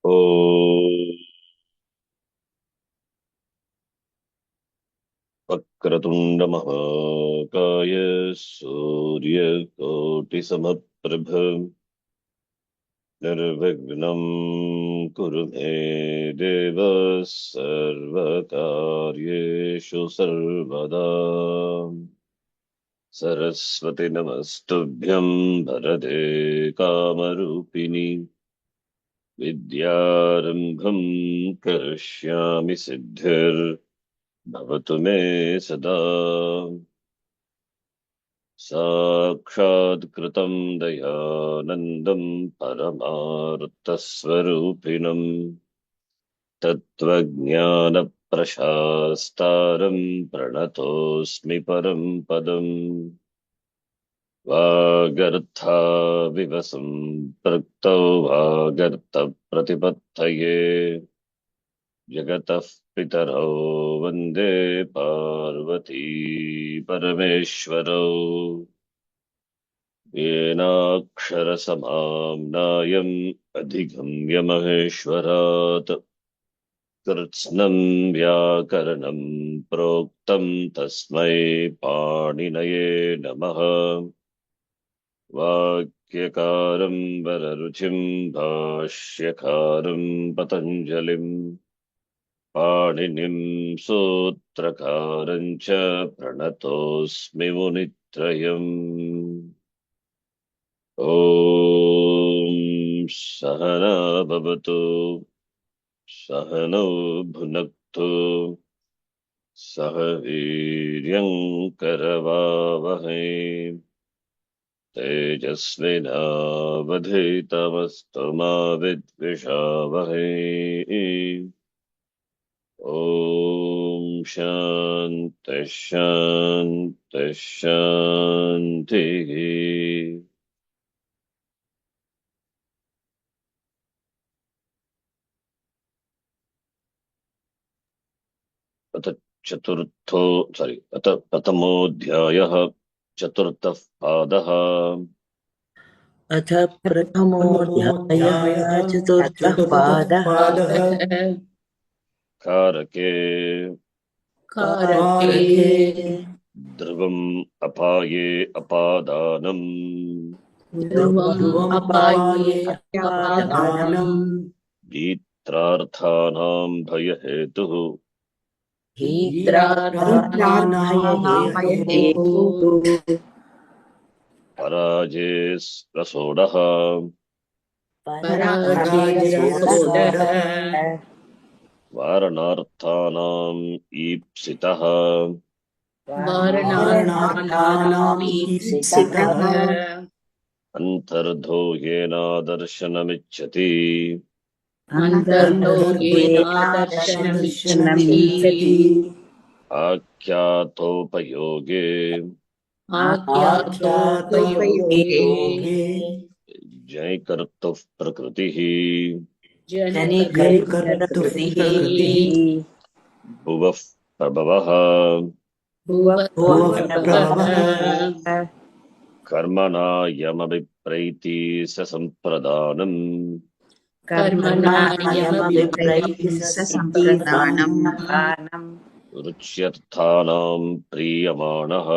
ॐ वक्रतुण्डमहाकाय सूर्यकोटिसमप्रभ निर्विघ्नं कुरु मे देव सर्वकार्येषु सर्वदा। सरस्वती नमस्तुभ्यं वरदे कामरूपिणि विद्यारम्भं करिष्यामि सिद्धिर्भवतु मे सदा। साक्षात्कृतं दयानन्दं परमार्थस्वरूपिणं तत्त्वज्ञानप्रशास्तारं प्रणतोऽस्मि परं पदम्। वागर्थाविव सम्पृक्तौ वागर्थप्रतिपत्तये जगतः पितरौ वन्दे पार्वती परमेश्वरौ। येनाक्षरसमाम्नायम् अधिगम्य महेश्वरात् कृत्स्नं व्याकरणं प्रोक्तं तस्मै पाणिनये नमः। वाक्यकारं वररुचिं भाष्यकारं पतञ्जलिं पाणिनिं सूत्रकारं च प्रणतोऽस्मि मुनित्रयम्। ॐ सहना भवतु सहनौ भुनक्तु सह वीर्यं करवावहै तेजस्विनावधीतमस्तु मा विद्विषावहै। ॐ शान्तिः शान्तिः शान्तिः। अथ प्रथमोऽध्यायः चतुर्थः पादः। अथ प्रथमोऽध्यायः चतुर्थः पादः। कारके ध्रुवम् अपाये अपादानम् भीत्रार्थानां भयहेतुः पराजेस्रसोडः वारणार्थानां ईप्सितः अन्तर्धो येनादर्शनमिच्छति आख्यातोपयोगे जनिकर्तुः प्रकृतिः भुवः प्रभवः कर्मणा यमभिप्रैति स सम्प्रदानम् रुच्यर्थानां प्रीयमाणः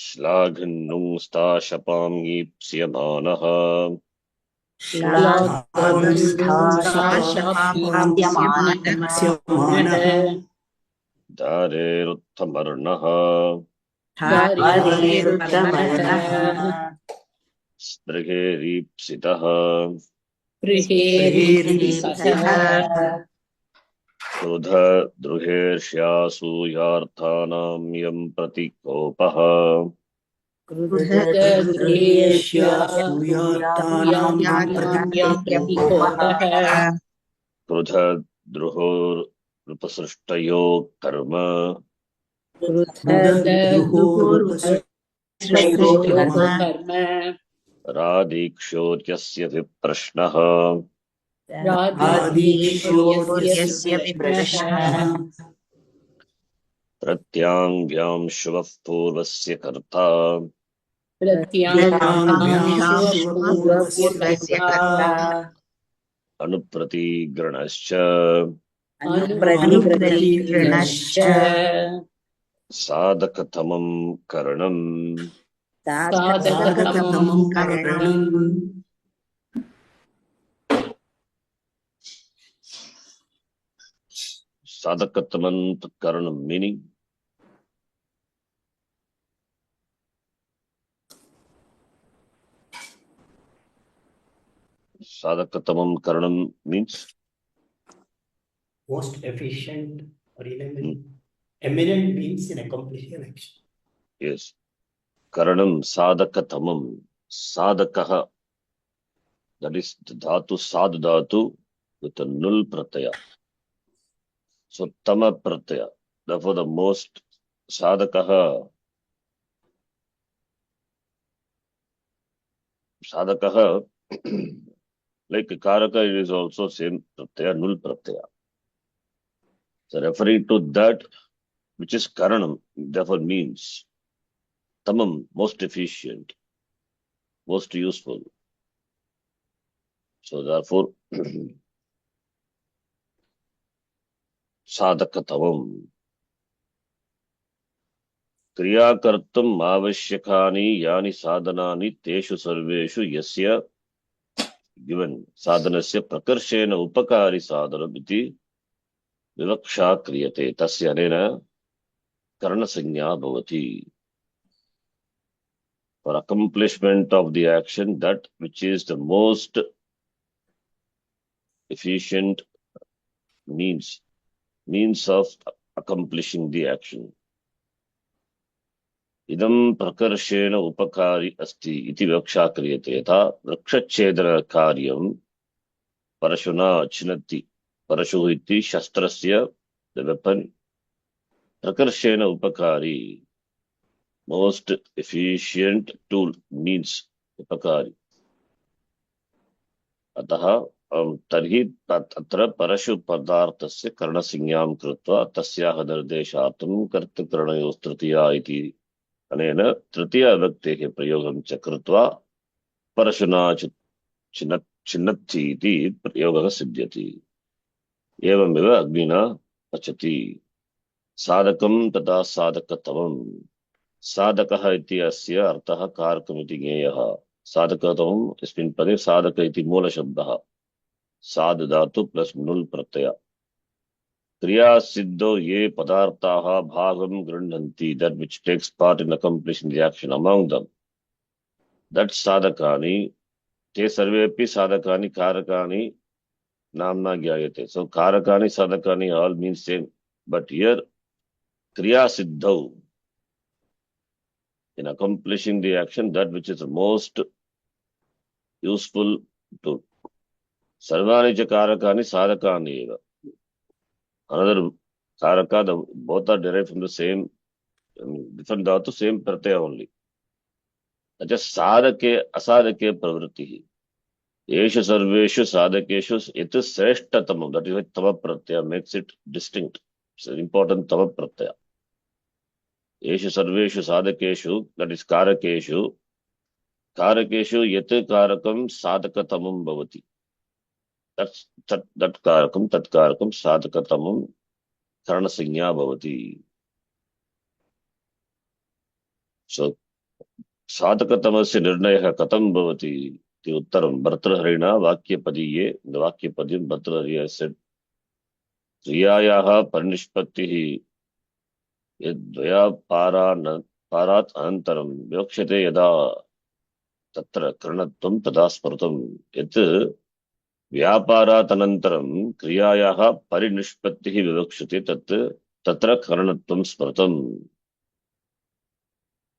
श्लाघन्नुंस्ताशपां ईप्स्यमानः धारेरुत्थमर्णः स्पृहेरीप्सितः क्रुधद्रुहेर्ष्यासूयार्थानां यं प्रतिकोपः क्रुधद्रुहोरुपसृष्टयो कर्म रादीक्षोर्यस्य विप्रश्नः प्रत्याङ्ग्यां शुभः पूर्वस्य कर्ता प्रत्ययान्तांशूर्वपूर्वस्य कर्ता अनुप्रतिग्रणश्च अनुप्रतिग्रणश्च साधकतमं करणम् साधकतमं करणम् साधकतमं karanam meaning sadhakatamam karanam means most efficient or eminent means in accomplishing an action. yes karanam sadhakatamam sadhakaha, that is the dhatu sad dhatu with a null pratyaya, so tama pratyaya, therefore the most sadhakaha like karaka, it is also same pratyaya, null pratyaya. So referring to that which is karanam, therefore means tamam, most efficient, most useful. So therefore sadhakatamam kriya kartum avashyakani yani sadhanani teshu sarveshu yasya given sadhanasya prakarshena upakari sadhanam iti vivaksha kriyate tasya anena karana sanya bhavati. For accomplishment of the action, that which is the most efficient means of accomplishing the action. Idam prakarshena upakari asti iti vivaksha kriyate. Yatha vrikshachedana karyam parashuna chinati. Parashu iti shastrasya, the weapon. Prakarshena upakari, most efficient tool means upakari. Ataha tarhi tatra parashu padarthasya karanasanyam krutva tasyaha nirdeshatum kartakaranayost tritiya iti anena tritiya vibhaktehe prayogam cha krutva parashuna chinnati iti prayogaha siddhyati. Evamiva agnina pachati. Sadhakam tata sadhakatamam. Sadhakaha iti asya artaha karakam iti gneyaha. Sadhakatamam ismin pade sadhaka iti moola shabdaha. Sad dhatu plus null pratyaya. Kriya siddho ye padarthaha bhagam grindhanti, that which takes part in accomplishing the action among them. That sadhakani, te sarvepi sadhakani karakani namna gyayate. So karakani, sadhakani all means same. But here, kriya siddho, in accomplishing the action, that which is the most useful tool. Sarvani cha karakani sadhakani eva. Another karaka, both are derived from the same, different dhatu, same pratyaya only. Just sadhake asadhake pravritti. Yeshu sarveshu sadhakeshu it is sreshtatamam. That is why tama pratyaya makes it distinct. It's an important tama pratyaya. Yeshu sarveshu sadhakeshu, that is karakeshu. Karakeshu yat karakam sadhakatamam bhavati. That karakam, tat karakam sadhakatamam karanasanya bhavati. So sadhakatamasya nirnayah katam bhavati. The uttaram bhartrharina vakyapadiye. The vakyapadiyam bhartrhariya said kriyayaha parinishpattihi yadvaya parat anantaram vyakshate yada tatra karanatvam tada smrutam yat vyaparat anantaram kriyayaha parinishpattihi vivakshate tatra karanatvam smrutam.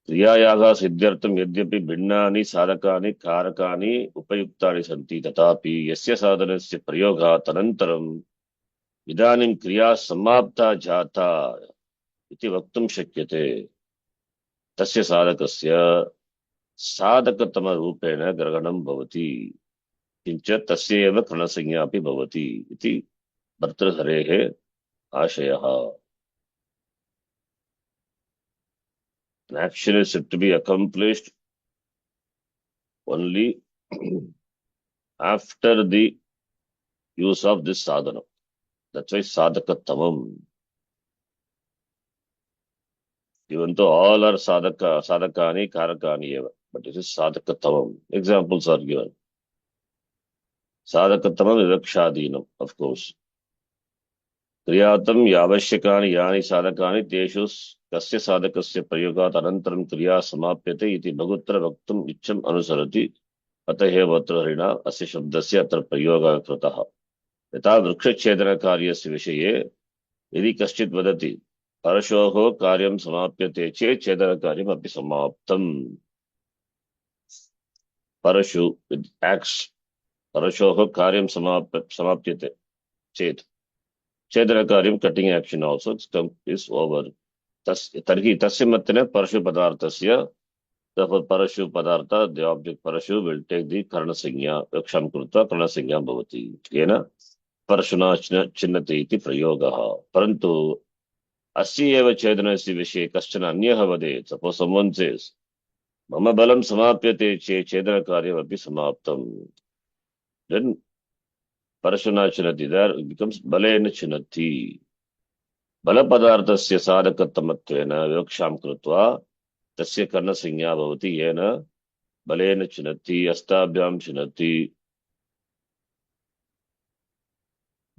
क्रियायाः सिद्ध्यर्थं यद्यपि भिन्नानि साधकानि कारकानि उपयुक्तानि सन्ति तथापि यस्य साधनस्य प्रयोगात् अनन्तरम् इदानीं क्रिया समाप्ता जाता इति वक्तुं शक्यते तस्य साधकस्य साधकतमरूपेण ग्रहणं भवति किञ्च तस्य एव करणसंज्ञा अपि भवति इति भर्तृहरेः आशयः. An action is said to be accomplished only after the use of this sadhana. That's why sadhakatamam. Even though all are sadhakani, karakani eva, but it is sadhakatamam. Examples are given. Sadhakatamam vivakshadinam, of course. क्रियातम यावश्यकानि यानि साधकानि तेषु कस्य साधकस्य प्रयोगात् अनन्तरं क्रिया समाप्यते इति बहुत्र वक्तुम् इच्छम् अनुसरति अतः एव अत्र हरिणा अस्य शब्दस्य अत्र प्रयोगः कृतः यथा वृक्षच्छेदनकार्यस्य विषये यदि कश्चित् वदति परशोः कार्यं समाप्यते चेत् छेदनकार्यम् अपि समाप्तम् परशु एक्ट्स परशोः कार्यं समाप्यते चेत् छेदनकार्यं cutting action also is over तर्हि तस्य मतेन परशु पदार्थस्य therefore parashu padartha the object parashu will take the karna sanya yaksham krutva karna sanya bhavati yena parashuna chinnati iti prayogah parantu asya eva chedanasya vishaye kaschana anyah vadet. Suppose someone says mama balam samapyate chedana karyam api samaptam, then parashuna chinnati, there it becomes balena chinnati. बलपदार्थस्य साधकत्वमत्वेन विवक्षां कृत्वा तस्य कर्णसंज्ञा भवति येन बलेन चिनति अस्ताभ्यां चिनति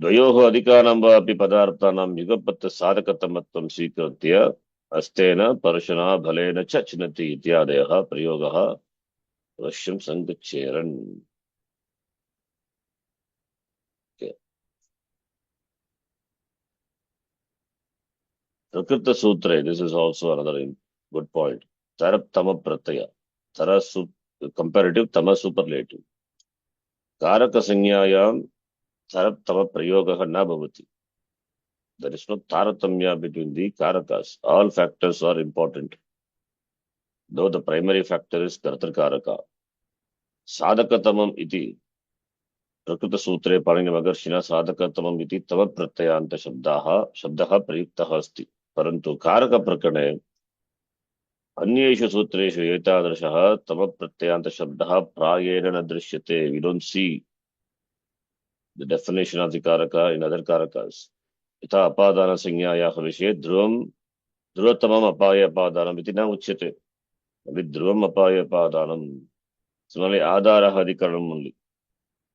द्वयोः अधिकानां वा अपि पदार्थानां युगपत् साधकत्वमत्वं स्वीकृत्य अस्तेन परशुना बलेन च चिनति इत्यादयः प्रयोगः अवश्यं सङ्गच्छेरन्. Prakrita Sutra, this is also another good point. Tarap Tama Pratyaya. Tara comparative, Tama superlative. Karaka Sanyayam, Tarap Tama Prayogaha na bhavati. There is no taratamya between the Karakas. All factors are important. Though the primary factor is Kartar Karaka. Sadhakatamam iti. Prakrita Sutre Panini Magarshina Sadhakatamam iti Tama Pratyayanta Shabdaha Prayuktaha asti. Parantu Karaka Prakane अन्येषु सूत्रेषु एतादृशः तमप्रत्ययान्तशब्दः प्रायेण न दृश्यते. We don't see the definition of the karaka in other karakas. यथा अपादानसंज्ञायाः विषये ध्रुवतमम् अपायपादानम् इति न उच्यते. ध्रुवम् अपायपादानम्. Similarly, आधारः अधिकरणम् only,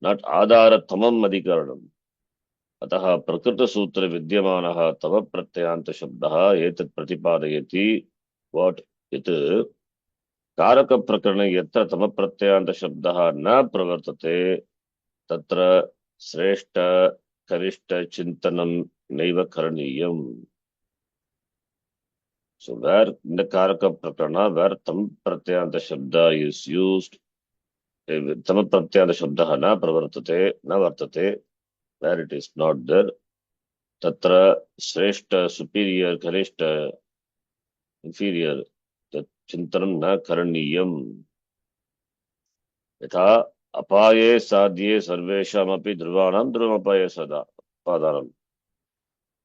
not आधारतमम् अधिकरणम्. अतः प्रकृतसूत्रे विद्यमानः तमप्रत्ययान्तशब्दः एतत् प्रतिपादयति what यत् कारकप्रकरणे यत्र तमप्रत्ययान्तशब्दः न प्रवर्तते तत्र श्रेष्ठ कनिष्ठ चिन्तनं नैव करणीयम्. So where in the कारकप्रकरण where तमप्रत्ययान्तशब्द is used, तमप्रत्ययान्तशब्दः न प्रवर्तते न वर्तते, where it is not there, तत्र श्रेष्ठ superior कनिष्ठ inferior चिंतनं न करणीयम्. यथा अपाये साध्ये सर्वेषामपि ध्रुवाणां ध्रुवमपाये सदा अपादानम्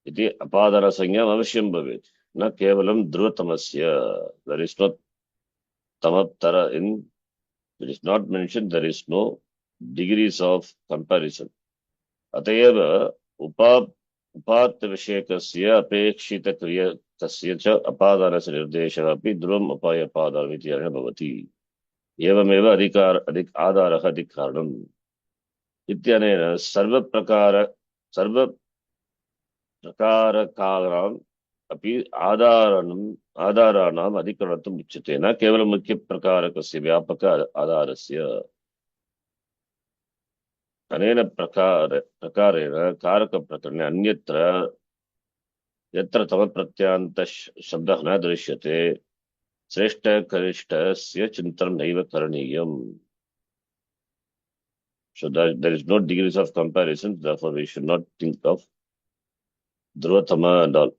इति अपादानसंज्ञाम् अवश्यं भवेत्, न केवलं ध्रुवतमस्य. there is no tamattara in, it is not mentioned, there is no degrees of comparison. अतएव उपात्तविषयकस्य अपेक्षितक्रियकस्य च अपादानस्य निर्देशः अपि ध्रुवम् अपायपादानम् इति भवति. एवमेव आधारः अधिकारणम् इत्यनेन सर्वप्रकारकाराम् अपि आधाराणाम् अधिकरणत्वम् उच्यते, न केवलं मुख्यप्रकारकस्य व्यापक आधारस्य. अनेन प्रकारेण कारकप्रकरणे अन्यत्र यत्र तमप्रत्ययान्तशब्दः न दृश्यते श्रेष्ठ कनिष्ठस्य चिन्तनं नैव करणीयम्. So there is no degrees of comparison, therefore we should not think of Dhruvatama and all.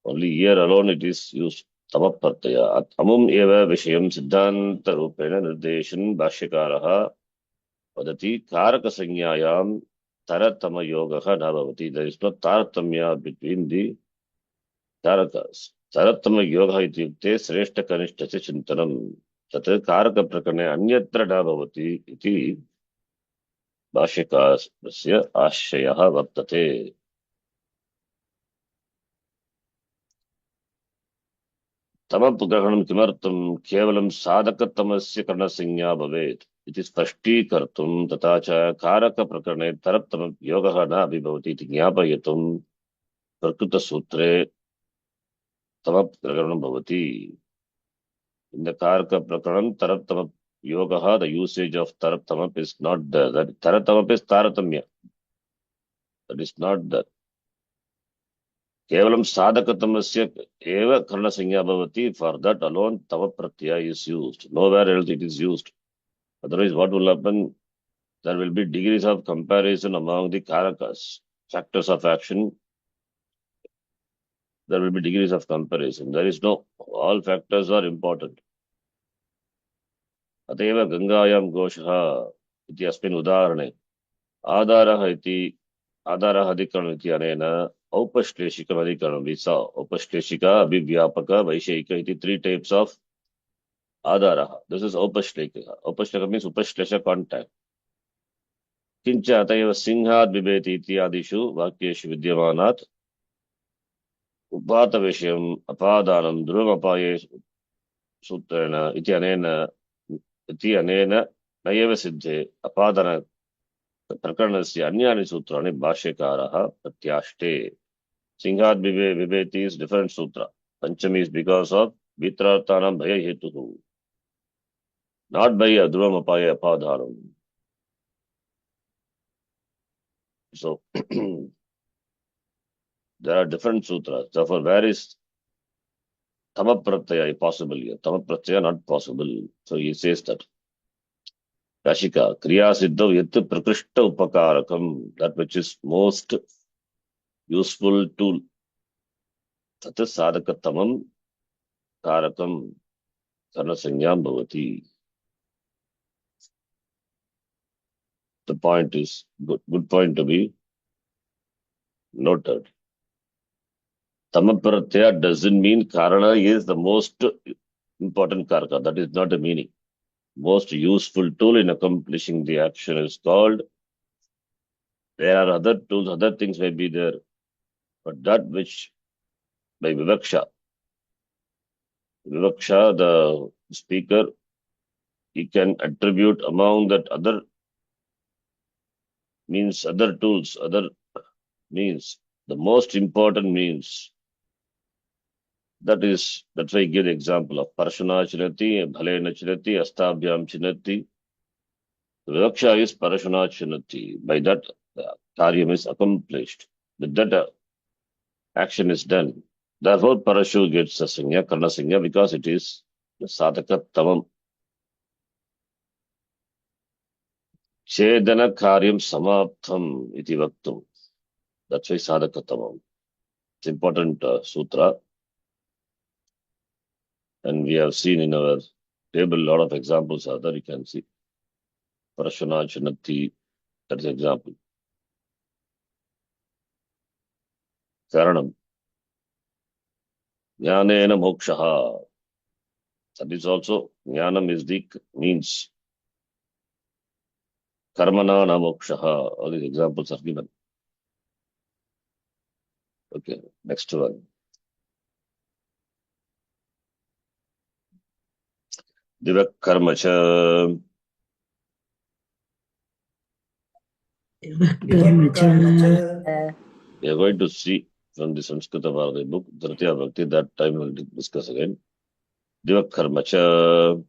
Only here alone it is used Tamapratyaya. Amum eva vishayam siddhanta rupena nirdeshan bhashyakaraha vadati karakasanyayam taratama yogaha na bhavati. There is no taratamya between the karakas. Taratama yoga ityukte shreshta kanishtasya chintanam. तत् कारकप्रकरणे अन्यत्र न भवति इति भाष्यकारस्य आशयः वर्तते। तमग्रहणं किमर्थं केवलं साधकतमस्य करणसंज्ञा भवेत् इति स्पष्टीकर्तुं तथा च कारकप्रकरणे तरप्तमयोगः न अभिभवति इति ज्ञापयितुं प्रकृतसूत्रे तमग्रहणं भवति। In the Karaka Prakaranam, Taratama Yogaha, the usage of Taratamap is not there. That Taratamap is Taratamya. That is not there. Kevalam Sadhakatamasya Eva Karna Sangya Bhavati, for that alone Tava Pratyaya is used. Nowhere else it is used. Otherwise, what will happen? There will be degrees of comparison among the Karakas. Factors of action, there will be degrees of comparison. There is no, all factors are important. अतएव गंगायां घोषः इति अस्मिन् उदाहरणे आधारः इति आधारः अधिकरणम् इति अनेन औपश्लेषिकम् अधिकरणं we saw औपश्लेषिका अभिव्यापक वैषयिक इति 3 types of आधारः. This is औपश्लेषिका. औपश्लेषिका means उपश्लेष contact. किञ्च अतएव सिंहात् बिभेति इत्यादिषु वाक्येषु विद्यमानात् उपातविषयम् अपादानं ध्रुवमपाये सूत्रेण इति अनेन नैव सिद्धे अपादन प्रकरणस्य अन्यानि सूत्राणि भाष्यकारः प्रत्याष्टे. सिंहात् बिभेति is different sutra. Panchami is because of vitrarthanam bhaya hetuhu, not by dhruvam apaya apadhanam. So there are different sutras. Therefore, where is Tamapratyaya possible here? Tamapratyaya not possible. So he says that Rashika, Kriya Siddhav Yat Prakrishta Upakarakam, that which is most useful tool. Tat Sadhakatamam Karakam Karnasanyam Bhavati. The point is good point to be noted. Tamapratyaya doesn't mean Karana is the most important Karaka. That is not a meaning. Most useful tool in accomplishing the action is called. There are other tools, other things may be there, but that which by Vivaksha, the speaker, he can attribute among that other means, other tools, other means, the most important means. That's why I give the example of Parashuna Chinati, Bhalena Chinati, Astabhyam Chinati. Vivaksha is Parashuna Chinati. By that, the karyam is accomplished. With that, action is done. Therefore, Parashu gets a sangya, Karna sangya, because it is the Sadhaka Tamam. Chedana karyam samaptham iti vaktum. That's why Sadhaka Tamam. It's important sutra. And we have seen in our table a lot of examples are there. You can see Parashuna Chinati, that's an example. Karanam. Jnanena mokshaha. That is also, jnanam is the means. Karmana na mokshaha. All these examples are given. Okay, next one. Divak karmacha. We are going to see from the Sanskrita Bharati book, Dhratiya Bhakti, that time we will discuss again. Divak karmacha.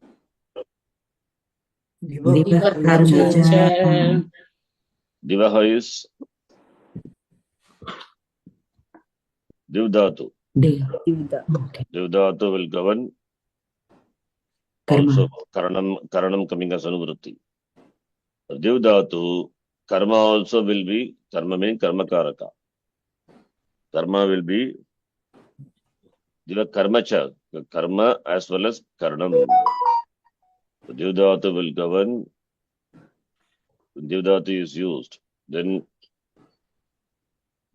Divaha is Divdhatu. Divdhatu will govern also Karanam coming as Anuvritti. Divdhatu, karma also will be, karma means karma karaka. Karma will be Diva karmacha, karma as well as karanam. Divdhatu will govern, when Divdhatu is used, then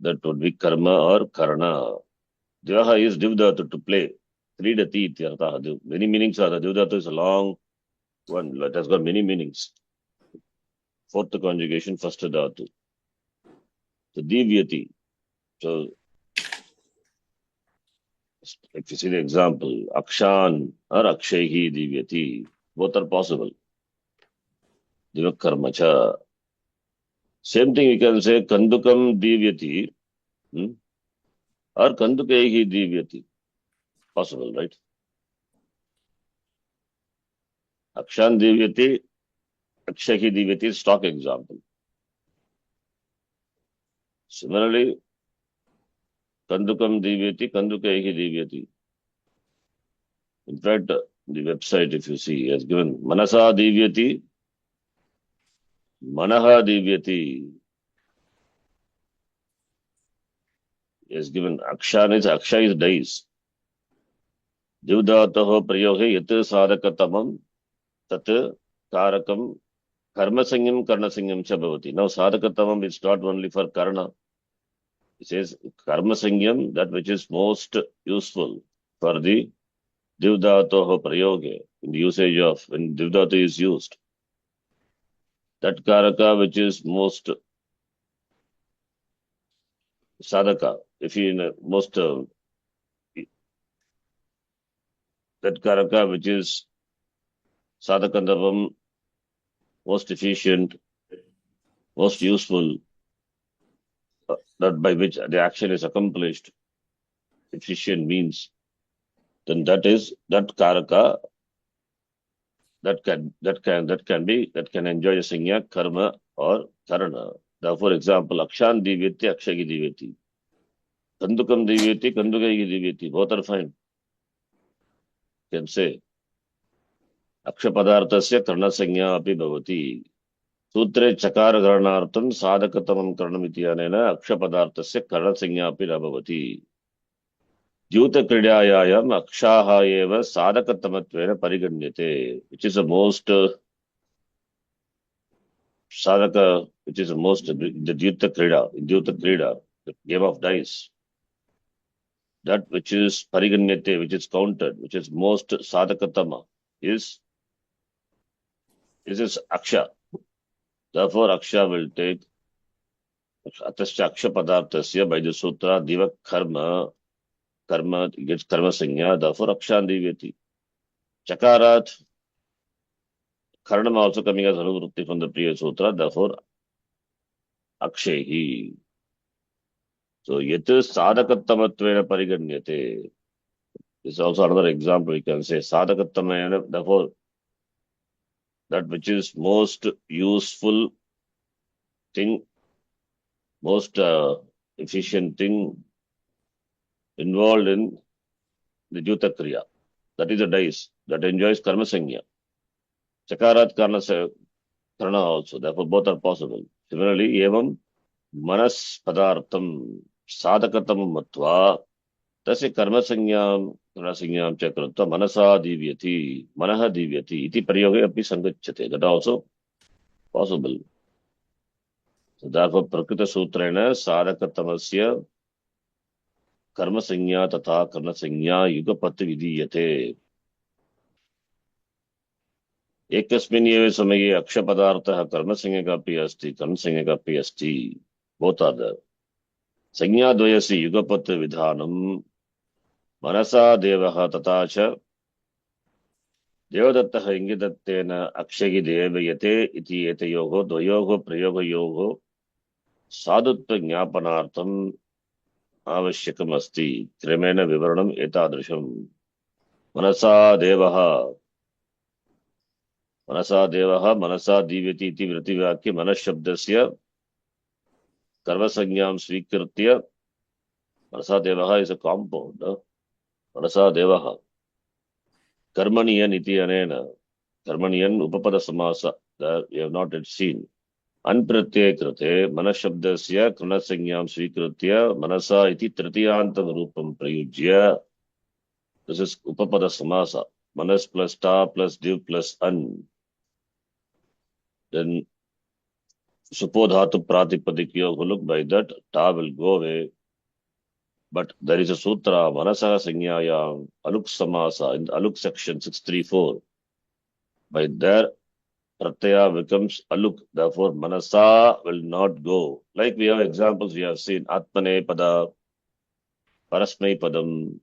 that would be karma or karana. Divaha is Divdhatu to play. Kridati ityartha. Many meanings are there. Devdatu is a long one. It has got many meanings. Fourth conjugation, first dhatu. So divyati. So if you see the example, akshan or akshayhi divyati, both are possible. Divakarmacha. Same thing we can say kandukam divyati or kandukaihi divyati. Possible, right? Akshan divyati, akshayhi divyati is stock example. Similarly, kandukam divyati, kandukaihi divyati. In fact, the website, if you see, has given manasa divyati, manaha divyati. Has given aksha is dies. Divdataho prayoge yat sadhakatamam tat karakam karmasanyam karnasanyam cha bhavati. Now sadhakatamam is not only for karna. It says karmasanyam, that which is most useful for the divdataho prayoge, in the usage of when divdata is used. That karaka which is most sadhaka, if you in most that karaka which is sadhakandavam, most efficient, most useful, that by which the action is accomplished, efficient means, then that karaka that can enjoy a sanya, karma or karana. Therefore, example, akshan divyati, akshagi divyati. Kandukam divyati, kandukagi divyati. Both are fine. You can say aksha padarthasya karna sanya api bhavati. Sutre chakar granartham sadhakatamam karanamiti anena aksha padarthasya karna sanya api bhavati. Dyuta kridayayam akshaha eva sadhakatamattvena pariganyate, which is the most sadhaka, which is the most the dyuta krida, the game of dice. That which is pariganyate, which is counted, which is most sadhakatama, is aksha. Therefore, aksha will take atasya aksha padarthasya by the sutra diva karma gets karma sanya. Therefore, akshan divyati. Chakarat karanam also coming as anuvrutti from the previous sutra. Therefore, akshehi. So yet sadhakatamattvena pariganyate. This is also another example we can say. Sadhakatamattvena, therefore, that which is most useful thing, most efficient thing involved in the Jyuta Kriya. That is the dice that enjoys karma sanya. Chakarat karna also. Therefore, both are possible. Similarly, evam manas padartham sadhakatam matva tasya karma sanyam cha kritva manasa divyati, manaha divyati iti prayoge api sangachyate. That also possible. So therefore, prakrita sutrena sadhakatamasya कर्म संज्ञा तथा कर्ण संज्ञा युगपत् विधीयते. एकस्मिन् एव समये अक्षपदार्थः कर्म संज्ञकपि अस्ति, कर्ण संज्ञकपि अस्ति. Both are there. संज्ञाद्वयस्य युगपत् विधानं मनसा देवः तथा च देवदत्तः इंगिदत्तेन अक्षयि देवयते इति एतयोः द्वयोः प्रयोगयोः साधुत्व ज्ञापनार्थं आवश्यकम् अस्ति. क्रमेण विवरणम् एतादृशम्. मनसा देवः मनसा दीव्यति इति वृत्तिवाक्ये मनःशब्दस्य कर्मसंज्ञां स्वीकृत्य मनसा देवः इस् अ काम्पौण्ड्. मनसा देवः कर्मणियन् इति अनेन कर्मणियन् उपपदसमास you have not yet seen. अनप्रत्यय कृते मनःशब्दस्य कृणसंज्ञां स्वीकृत्य मनसा इति तृतीयान्तं रूपं प्रयुज्य, this is upapada samasa, manas plus ta plus div plus an, then supodhatu pratipadikiyo will look by that ta will go away But there is a sutra, Manasa Sanyayam, Aluk Samasa, in the Aluk section 634. By there, Pratyaya becomes Aluk. Therefore, Manasa will not go. Like we have examples we have seen, Atmane Pada, Parasmai Padam,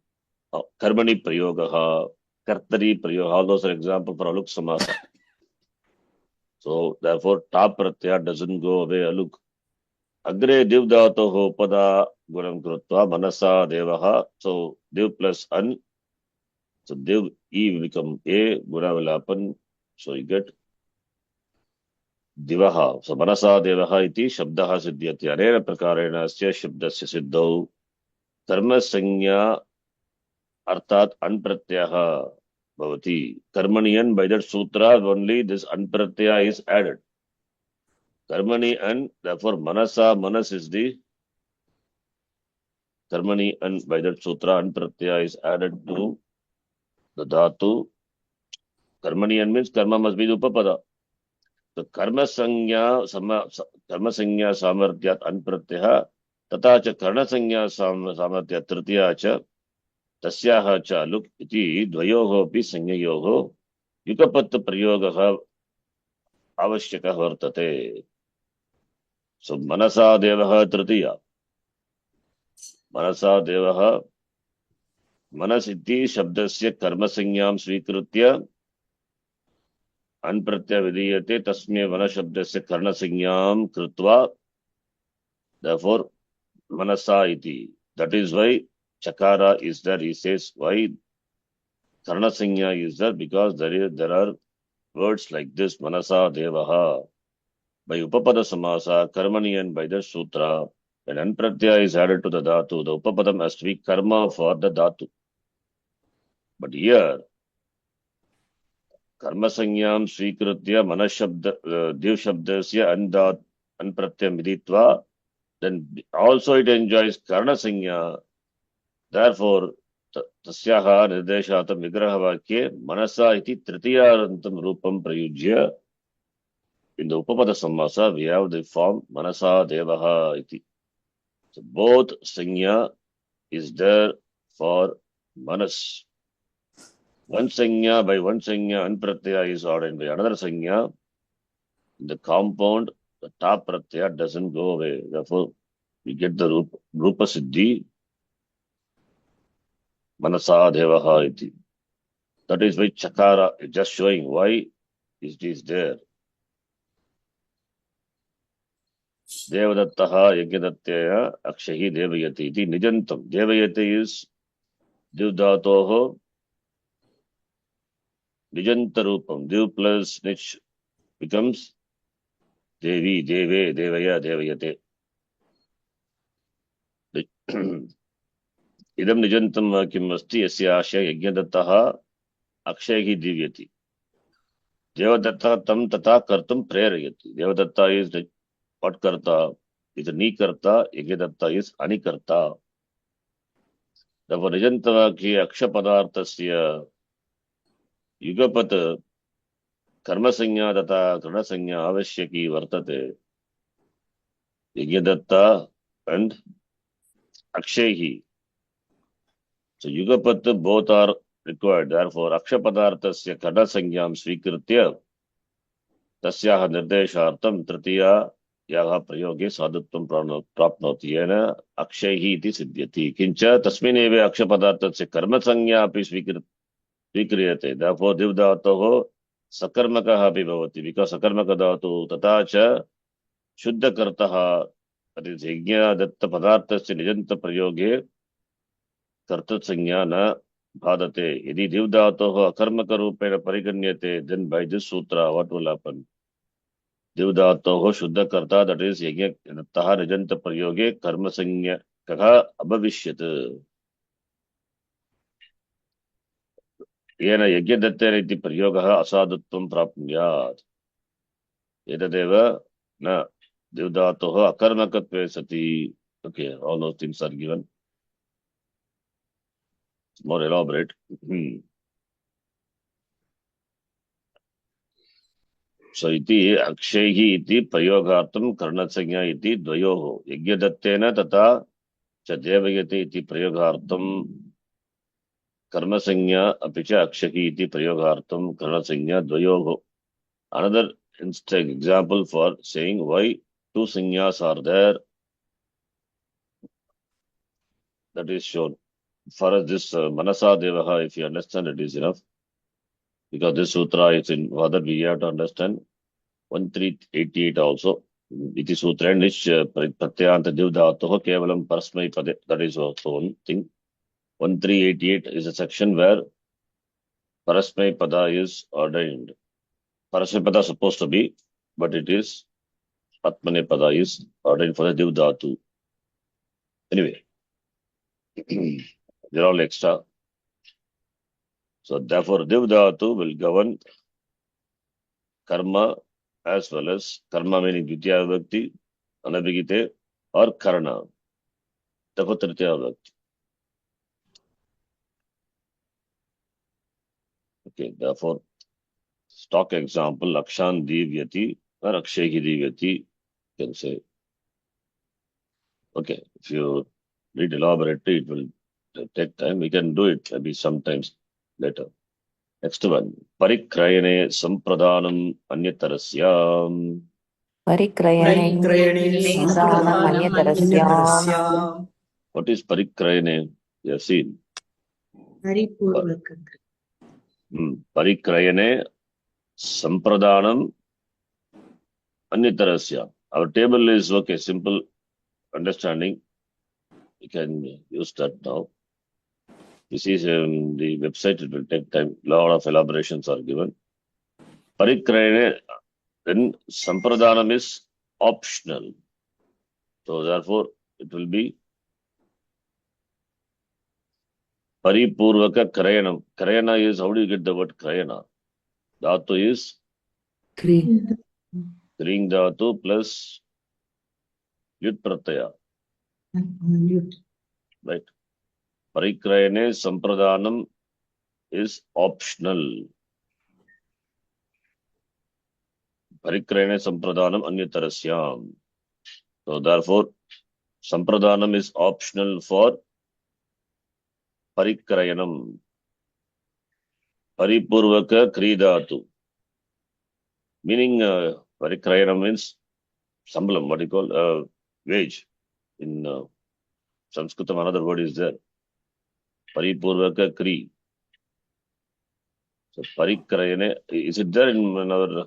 Karmani Prayogaha, Kartari Prayoga, all those are examples for Aluk Samasa. So, therefore, Ta Pratyaya doesn't go away, Aluk. Agre Div Dhatoho Pada Gunam Krutva Manasa Devaha. So, Div plus An. So, Div E will become A, Guna will happen. So, you get Divaha. So, Manasa Devaha iti Shabdaha Siddhyati. Anena Prakarena Asya Shabdasya Siddhau. Karma Sanya Arthat Anpratyaha Bhavati. Karmaniyan, by that sutra, only this Anpratyaya is added. Karmani and therefore Manasa, Manas is the Karmani and by that sutra Anpratyaya is added to the Dhatu. Karmani and means karma must be the Upapada. So Karma Sanya Samarthyat Anpratyaha Tata cha Karna Sanya Samarthyat Tritiya cha Tasyaha cha Luk iti Dvayoho pi Sanyayoho Yukapat Prayogaha Avashyaka Vartate. So Manasa Devaha Tritiya. Manasa Devaha Manas iti Shabdasya Karma Sanyam Svikritya Anpratya Vidiyate Tasme Mana Shabdasya Karna Sanyam Krutva. Therefore, Manasa iti. That is why Chakara is there. He says why Karna Sanya is there because there are words like this Manasa Devaha. By Upapada Samasa, Karmani and by the Sutra, when Anpratyaya is added to the Dhatu, the Upapadam has to be Karma for the Dhatu. But here, Karma Sanyam Svikritya Manashabda Div Shabdasya Anpratyam Viditva, then also it enjoys Karna Sanya. Therefore, Tasyaha Nirdeshatam Vigraha Vakye Manasa iti Tritiyarantam Rupam Prayujya. In the Upapada Samasa, we have the form Manasa Devaha iti. So both Sanya is there for Manas. One Sanya by one Sanya, Anpratyaya is ordained by another Sanya. In the compound, the top Pratyaya doesn't go away. Therefore, we get the Rupa Siddhi Manasa Devaha iti. That is why Chakara is just showing why it is there. Devadattaha Yajnadattaya Akshahi Devayati iti Nijantam. Devayati is Divdhatoho Nijantarupam. Div plus Nich becomes Devi, Deve, Devaya, Devayate. Idam Nijantam Vakyam Asti Yasya Ashya Yajnadattaha Akshahi Divyati. Devadatta Tam Tata Kartam Prerayati. Devadatta is the what karta? Is a ni karta, Yajnadatta is anikarta. Therefore, Nijantavaki Akshapadartasya Yugapat Karmasanya Tata Karnasanya Avashyaki Vartate Yajnadatta and Akshahi. So Yugapat both are required. Therefore, Akshapadartasya Karnasanyam Svikritya Tasyaha Nirdeshartam Tritiya Yaha Prayoge Sadhutvam Prapnoti Yena Akshahi iti Siddhyati. Kincha Tasmineve Akshapadartasya Karmasanya api Svikriyate. Therefore, Divdhatoho Sakarmakaha api bhavati. Because Sakarmaka dhatu tata cha Shuddha kartaha, that is Yajna Datta Padartasya Nijanta Prayoge Kartat Sanya na Bhadate. Yadi Divdhatoho Akarmaka Rupena Pariganyate, then by this sutra, what will happen? Divdhatoho Shuddha karta, that is Yajna Dattaha Nijanta Prayoge Karma Sanya Kaha Abhavishyat. Yena Yajna Datta iti Prayogaha Asadutvam Prapnyat. Yedadeva na Divdhatoho Akarmakatve Sati. Okay, all those things are given. It's more elaborate. So iti Akshahi iti Prayogartam Karnasanya iti Dvayoho. Yajnadattena tata च देवयति इति प्रयोगार्थं कर्मसंज्ञा अपि च अक्षहि इति प्रयोगार्थं करणसंज्ञा द्वयोः. Another example for saying why two sangyas are there, that is shown. For us, this Manasa Devaha, if you understand, it is enough. Because this sutra is in further, we have to understand 1388 also. Iti sutra in which Pratyanta Divdhatoha Kevalam Parasmai Pade, that is also one thing. 1388 is a section where Parasmai Pada is ordained. Parasmai Pada is supposed to be, but it is Atmane Pada is ordained for the Divdhatu. Anyway, they're all extra. So therefore, Divdhatu will govern karma as well as karma meaning Dvitiya Vibhakti, Anabhigite, or Karana. Therefore, Tritiya Vibhakti. Okay, therefore, stock example, Akshan Divyati or Akshehi Divyati, you can say. Okay, if you read elaborately, it will take time. We can do it maybe sometimes later. Next one. Parikrayane Sampradhanam Anyatarasya. परिक्रयणे Sampradanam What is Parikrayane? You have seen. Paripurvaka. Parikrayane Sampradhanam Anyatarasya. Our table is okay, simple understanding. You can use that now. This is the website, it will take time. A lot of elaborations are given. Parikrayane, then Sampradhanam is optional. So therefore, it will be Paripurvaka Krayanam. Krayana is, how do you get the word Krayana? Dhatu is Kring Dhatu plus Yut Pratyaya. Right. Parikrayane Sampradhanam is optional. Parikrayane Sampradhanam Anyatarasyam. So therefore, Sampradhanam is optional for Parikrayanam. Paripurvaka Kridhatu. Meaning, Parikrayanam means Sambalam, what you call wage. In Sanskritam, another word is there. Paripurvaka Kri. So Parikrayane, is it there in our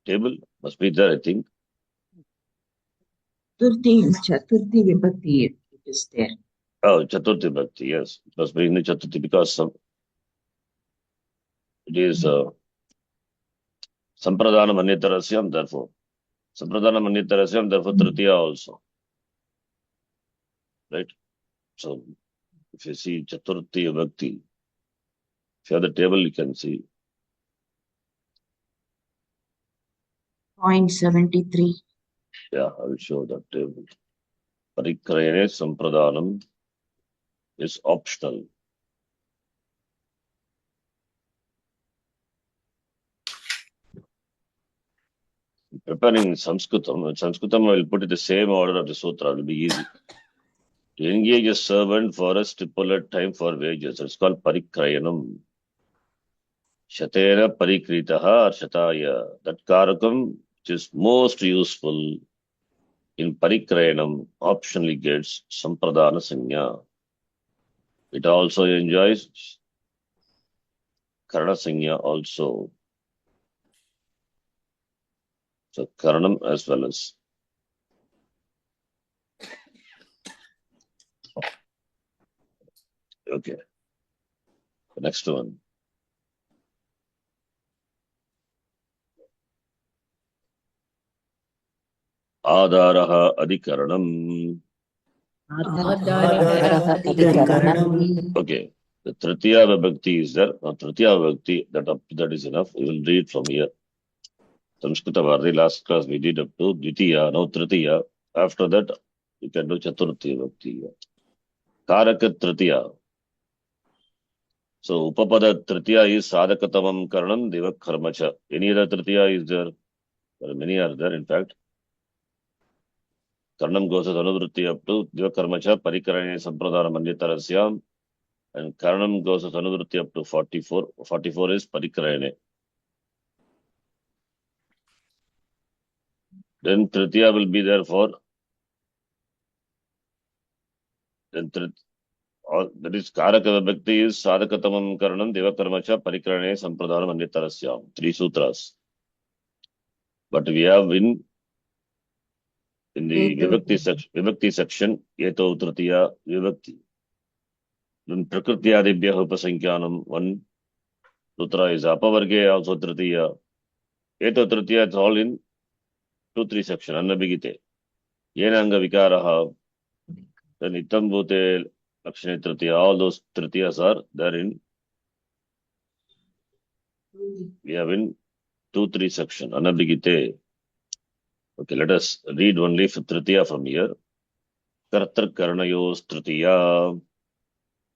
table? Must be there, I think. Chaturthi Vibhakti, it is there. Oh, Chaturthi Bhakti, yes. It must be in the Chaturthi because it is Sampradhanam Anyatarasyam, therefore. Sampradhanam Anyatarasyam, therefore Tritiya also. Right? So, if you see Chaturthi Bhakti, if you have the table, you can see. Point 73. Yeah, I will show that table. Parikrayane Sampradhanam is optional. Preparing Sanskritam, I will put it the same order of the sutra, it will be easy. To engage a servant for a stipulated time for wages, it's called Parikrayanam. Shatera Parikritaha or Shataya. That Karakam, which is most useful in Parikrayanam, optionally gets Sampradhana Sanya. It also enjoys Karana Sanya also. So Karanam as well as. Okay. The next one. Adaraha Adhikaranam. Okay. The Tritiya Vibhakti is there. Now, Tritiya Vibhakti, that is enough. We will read from here. Samskrita Bharati, last class we did up to Dvitiya, now Tritiya. After that, you can do Chaturthi Vibhakti. Karaka Tritiya. So, Upapada Tritiya is Sadhakatamam Karanam Devak Karmacha. Any other Tritiya is there? Many are there, in fact. Karnam goes as anuvritti up to Divakarmacha Parikarane Sampradana Manditarasya, and Karanam goes as anuvritti up to 44. 44 is Parikarane. Then Tritiya will be there for then that is Karaka Vibhakti is Sadhakatamam Karanam Divakarmacha Parikarane Sampradana Manditarasya. 3 sutras. But we have in the Vibhakti section, Yeto Tritiya Vibhakti. Then Prakriti Adibhya Upasankyanam, 1 sutra is Apavarge, also Tritiya. Yeto Tritiya, it's all in 2-3 section, Annabhigite. Yenanga Vikaraha, then Itam Bhute, Lakshane Tritiya, all those Tritiyas are there in, we have in 2-3 section, Annabhigite. Okay, let us read only for Tritiya from here. Kartar Karnayos Tritiya,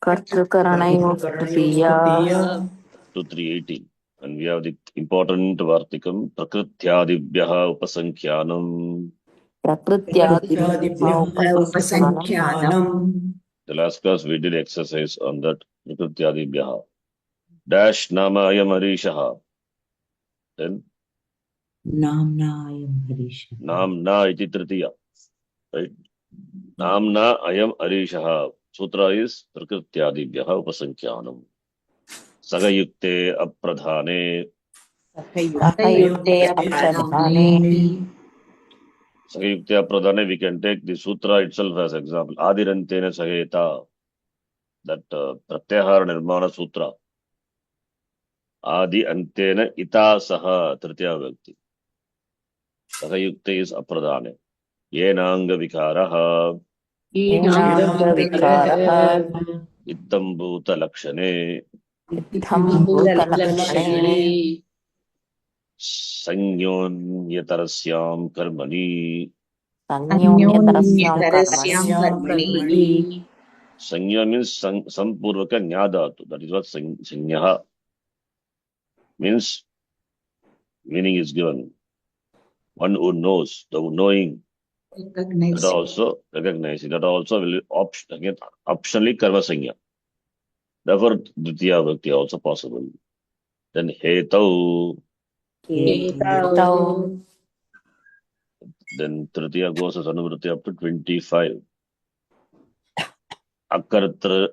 Kartrukaranayo Tritiya, 2-3-18. And we have the important Vartikam, Prakrityadibhyaha Upasankyanam. Prakrityadibhyaha Upasankyanam, Upasankyanam. The last class we did exercise on that. Prakrityadibhyaha. Dash Nama Ayam Harishaha. Then Namnayam Harisha. Namna iti Tritiya. Right? Namna Ayam Harishaha. Sutra is Prakrityadibhyaha Upasankyanam. Sagayukte Apradhane. Sakayukte Apradhane, Sagayukte Apradhane, we can take the sutra itself as example. Adirantena Sagayeta. That Pratyahara Nirmana Sutra. Adi Antena Ita Saha Tritiya Vibhakti. Sagayukte is Apradhane. Yenanga Vikaraha. Yenanga Vikaraha, Ittam Bhuta Lakshane. Itthambuta Lakshane, Sanyonyatarasyam Karmani. Sanyonyatarasyam Anyonyatarasyam Karmani, Karmani. Sanya means Sampurvaka Nyadatu. That is what Sanyaha means. Meaning is given. One who knows, the knowing, that Recognize. also recognizing, that also will again optionally Karma Sanya. Therefore, Dvitiya Vibhakti also possible. Then Hetau. Ketau, Then Tritiya goes as Anuvritti up to 25. Akartari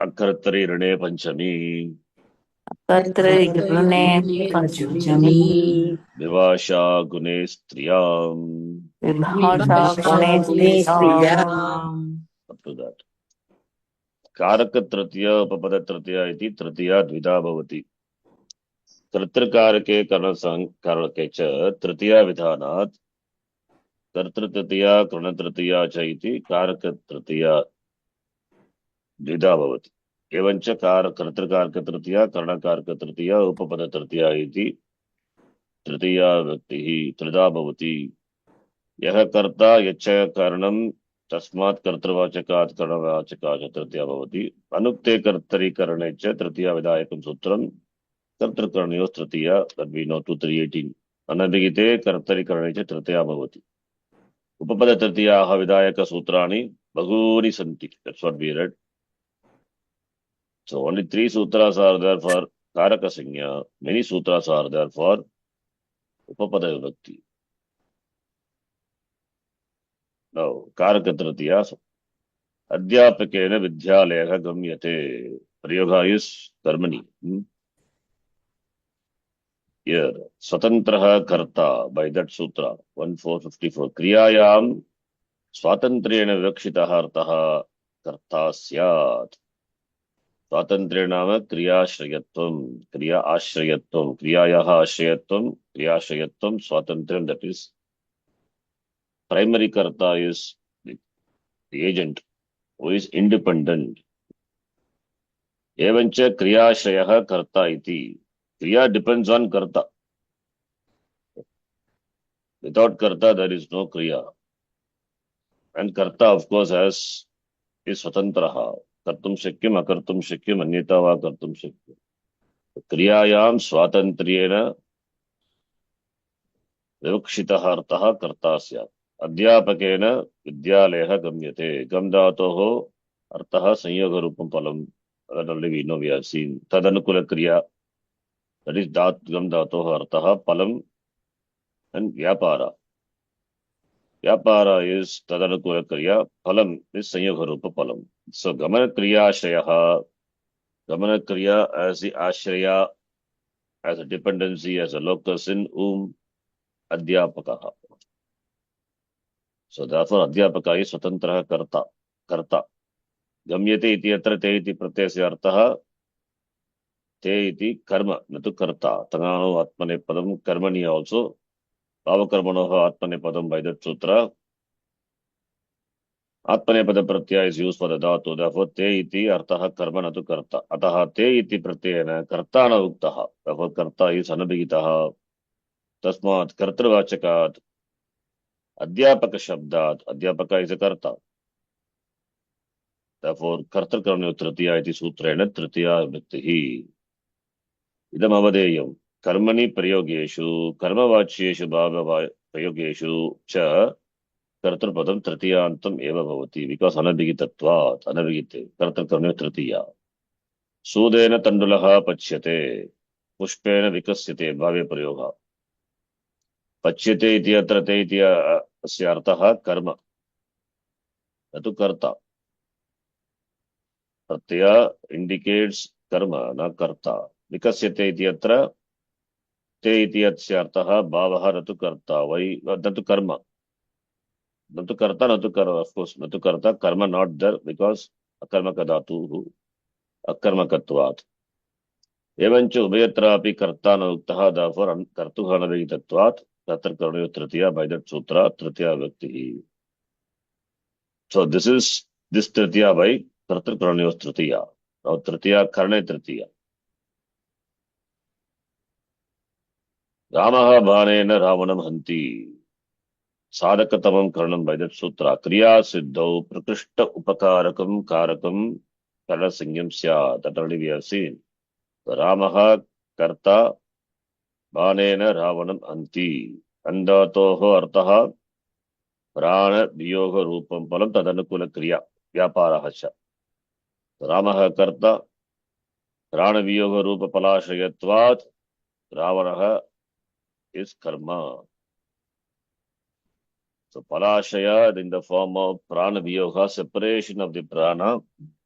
Rane Panchami. Kartrigune Panchami, Vivasha Gune Striyam. Vibhasha Gune Striyam, Up to that. Karaka Tritiya, Upapada Tritiya iti Tritiya Dvida Bhavati. Kartrkarake Karake cha Tritiya Vidhanat. Kartritiya Kranatritiya cha iti Karaka Tritiya Dvida Bhavati. Evancha Kartrkaraka Tritiya, Karnakaraka Tritiya, Upapada Tritiya iti Tritiya Vibhakti Trida Bhavati. Yaha Karta Yacha Karanam Tasmat Kartravachakat Karanavachaka Tritiya Bhavati. Anukte Kartari Karane cha Tritiya Vidayakam Sutram. Kartrakarnayos Tritiya, that we know 2-3-18. Anabhigite Kartari Karanicha Tritiya Bhavati. Upapada Tritiya Vidayaka Sutrani Bhaguni Santi. That's what we read. So only 3 sutras are there for Karaka Sanya. Many sutras are there for Upapada Vibhakti. Now, Karaka Tritiya Adhyapakena Vidyaleha Gamyate. Prayoga is Karmani. Here, Swatantraha Karta, by that sutra, 1454. Kriyayam Swatantrena Vikshitaha Artaha Karta Syat. Swatantrena Kriya Shrayatvam, Kriya Ashrayatvam, Kriyayaha Ashrayatvam, Kriya Ashrayatvam, Swatantram, that is, primary Karta is the agent who is independent. Evancha Kriya Shrayaha Karta iti. Kriya depends on Karta. Without Karta, there is no Kriya. And Karta, of course, is Swatantraha. Kartum Shakyam, Akartum Shakyam, Anyata va Kartum Shakyam. Kriyayam Swatantriyena Vikshitaha Artaha Karta Syat. अध्यापकेन विद्यालयः गम्यते. गम धातोः अर्थः संयोगरूपं फलम्. That only we know, we have seen. Tadanukula kriya, that is gam dhatoh artah palam and vyapara. Vyapara is tadanukula kriya, palam is sanyoga rupa palam. So gamana kriya ashrayaha, gamana kriya as the ashraya, as a dependency, as a locus in whom adhyapakaha. So therefore adhyapaka is swatantraha karta. Gamyate iti atra te iti pratyasya artah te iti karma, natu karta. Tangano atmane padam karmani also. Bhavakarmanoha atmanepadam by that sutra. Atmanepada pratyaya is used for the dhatu. Therefore, te iti artaha karma natu karta. Ataha te iti pratyayana kartana uktaha. Therefore, karta is anabhigitaha. Tasmat kartravachakat. Adhyapaka shabdat. Adhyapaka is a karta. Therefore, kartrakarmyo tritiya iti sutrena tritiya vibhaktihi. Idam avadeyam. Karmani prayogeshu. Karmavachyeshu bhava prayogeshu cha. कर्तृपदम तृतीयांतम एव भवति because अनभिगितत्वात् अनभिगिते कर्तृकर्मणि तृतीया सूदेन तण्डुलः पच्यते पुष्पेण विकस्यते भावे प्रयोगः पच्यते इति अत्र ते इति अस्य अर्थः कर्म न तु कर्ता प्रत्यय इंडिकेट्स कर्म न कर्ता विकस्यते इति अत्र ते इति अस्य अर्थः भावः न तु कर्ता वै न तु कर्म Natu karta, natu karma, of course, natu karta, karma not there because akarmaka dhatu, akarmakatvat. Evanchu ubhayatrapi karta na uktaha, therefore kartuha anabhigitatvat, tatra karmayo tritiya by that sutra, tritiya vibhaktihi. So this is this tritiya by tatra karmayo tritiya. Now tritiya karne tritiya. Ramaha bhanena ravanam hanti. साधकतमं करणं by that सूत्र क्रिया सिद्धौ प्रकृष्ट उपकारकं कारकं करणसंज्ञं स्यात्. That already we have seen. रामः कर्ता बाणेन रावणं हन्ति. अन्धातोः अर्थः प्राणवियोग रूपं फलं तदनुकूल क्रिया व्यापारः च. रामः कर्ता प्राणवियोग रूप फलाश्रयत्वात् रावणः is karma. So Palashaya in the form of Prana Viyoga, separation of the Prana,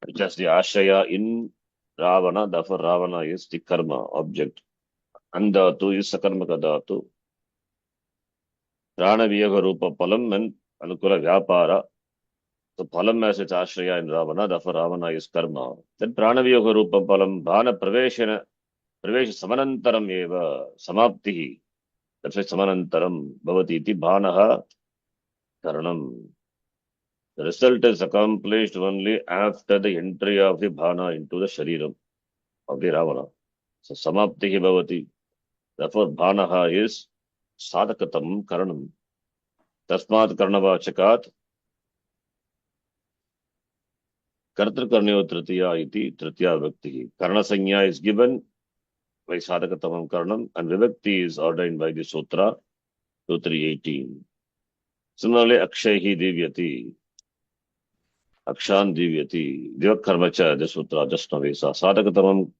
which is the Ashaya in Ravana, therefore Ravana is the karma object. And Dhatu is Sakarmaka Dhatu. Prana Viyoga Rupa Palam and Anukula Vyapara. So Palam as its Ashaya in Ravana, therefore Ravana is karma. Then Prana Viyoga Rupa Palam, Bhana Pravesha Samanantaram Eva, Samaptihi. That's why Samanantaram Bhavati iti Bhanaha Karanam. The result is accomplished only after the entry of the bhana into the shariram of the Ravana. So samaptihi bhavati. Therefore bhanaha is sadhakatam karanam. Tasmat karanavachakat kartrakarnyo tritiya iti tritiya vibhaktihi. Karana sanya is given by sadhakatamam karanam and vibhakti is ordained by the sutra 2318. Similarly, akshayhi divyati. Akshan divyati. Divakarmacha, the sutra, just now we saw. Sadhakatamam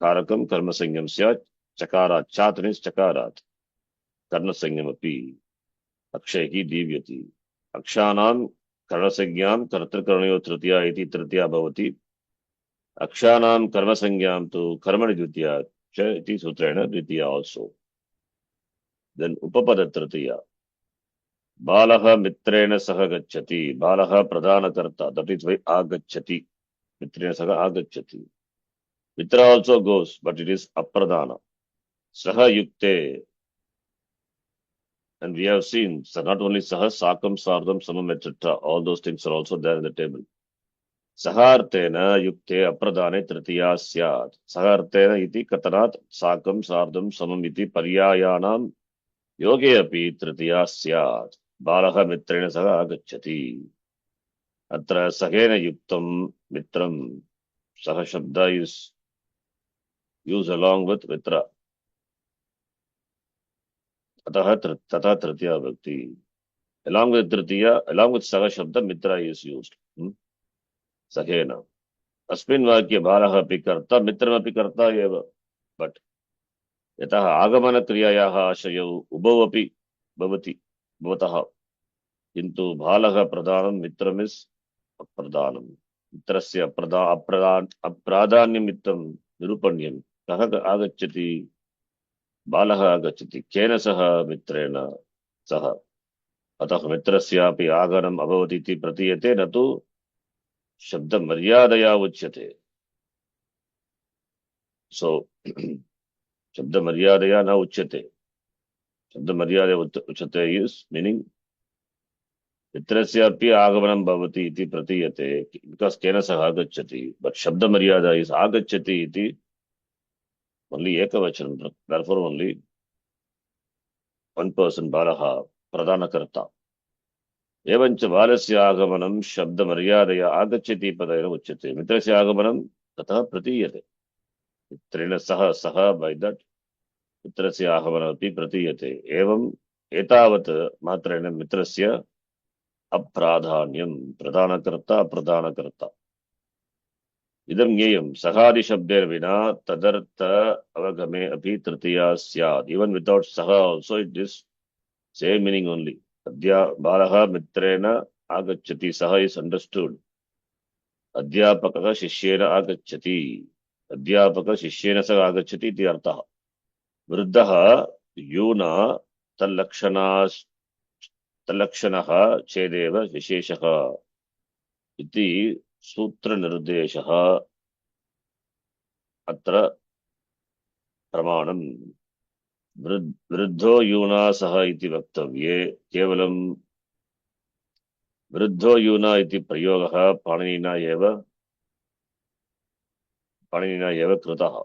karakam karma sangyam syat. Chakarat. Chat means chakarat. Karna sangyam api. Akshayhi divyati. Akshanam karna sangyam kartrakarnayo tritiya iti tritiya bhavati. Akshanam karma sangyam to karmani dvitiya. Cha iti sutrena dvitiya also. Then upapada tritiya. Balaha mitrena saha gacchati. Balaha pradhana karta. That is why agacchati. Mitrena saha agacchati. Mitra also goes, but it is apradhana. Saha yukte. And we have seen, so not only saha, sakam, sardam, samam, etc. All those things are also there in the table. Sahartena yukte apradhane tritiya syat. Sahartena iti katanat sakam, sardam, samam iti paryayanam yoge api tritiya syat. Balaha mitrena saha agacchati. Atra sahena yuktam mitram. Saha shabda is used along with mitra. Ataha tata tritiya bhakti. Along with Tritiya, along with Saha Shabda, Mitra is used. Sahena. Asmin Vakya Balaha api karta, Mitram api karta eva. But Yataha Agamana Kriyayaha Ashayau Ubau api Bhavati Bhavataha. Into Balaha Pradhanam, Mitram is Apradhanam. Mitrasya Apradhanyamitam Nirupanyam. Kaha Agachati Balaha Agachati. Kena Saha Mitrena Saha. अतः मित्रस्यापि आगमनम् अभवत् इति प्रतीयते न तु शब्दमर्यादया उच्यते. So शब्दमर्यादया न उच्यते. शब्दमर्यादया उच्यते is meaning मित्रस्यापि आगमनं भवति इति प्रतीयते because केन सह आगच्छति. But शब्दमर्यादा is आगच्छति इति only एकवचनं. Therefore only one person बालः प्रधानकर्ता. एवञ्च बालस्य आगमनं शब्दमर्यादया आगच्छति पदेन उच्यते. मित्रस्य आगमनं ततः प्रतीयते. मित्रेण सह by that मित्रस्य आगमनमपि प्रतीयते. एवम् एतावत् मात्रेण मित्रस्य अप्राधान्यं प्रधानकर्ता अप्रधानकर्ता. इदं ज्ञेयं सहादिशब्देर्विना तदर्थ अवगमे अपि तृतीया स्यात्. Even without saha also it is same meaning only. बालः मित्रेण आगच्छति. सः is understood. अध्यापकः शिष्येन आगच्छति. अध्यापकः शिष्येन सह आगच्छति इति अर्थः. वृद्धः यूना तल्लक्षणः चेदेव विशेषः इति सूत्रनिर्देशः अत्र प्रमाणम्. वृद्धो यूना सह इति वक्तव्ये केवलं वृद्धो यूना इति प्रयोगः पाणिनिना एव कृतः.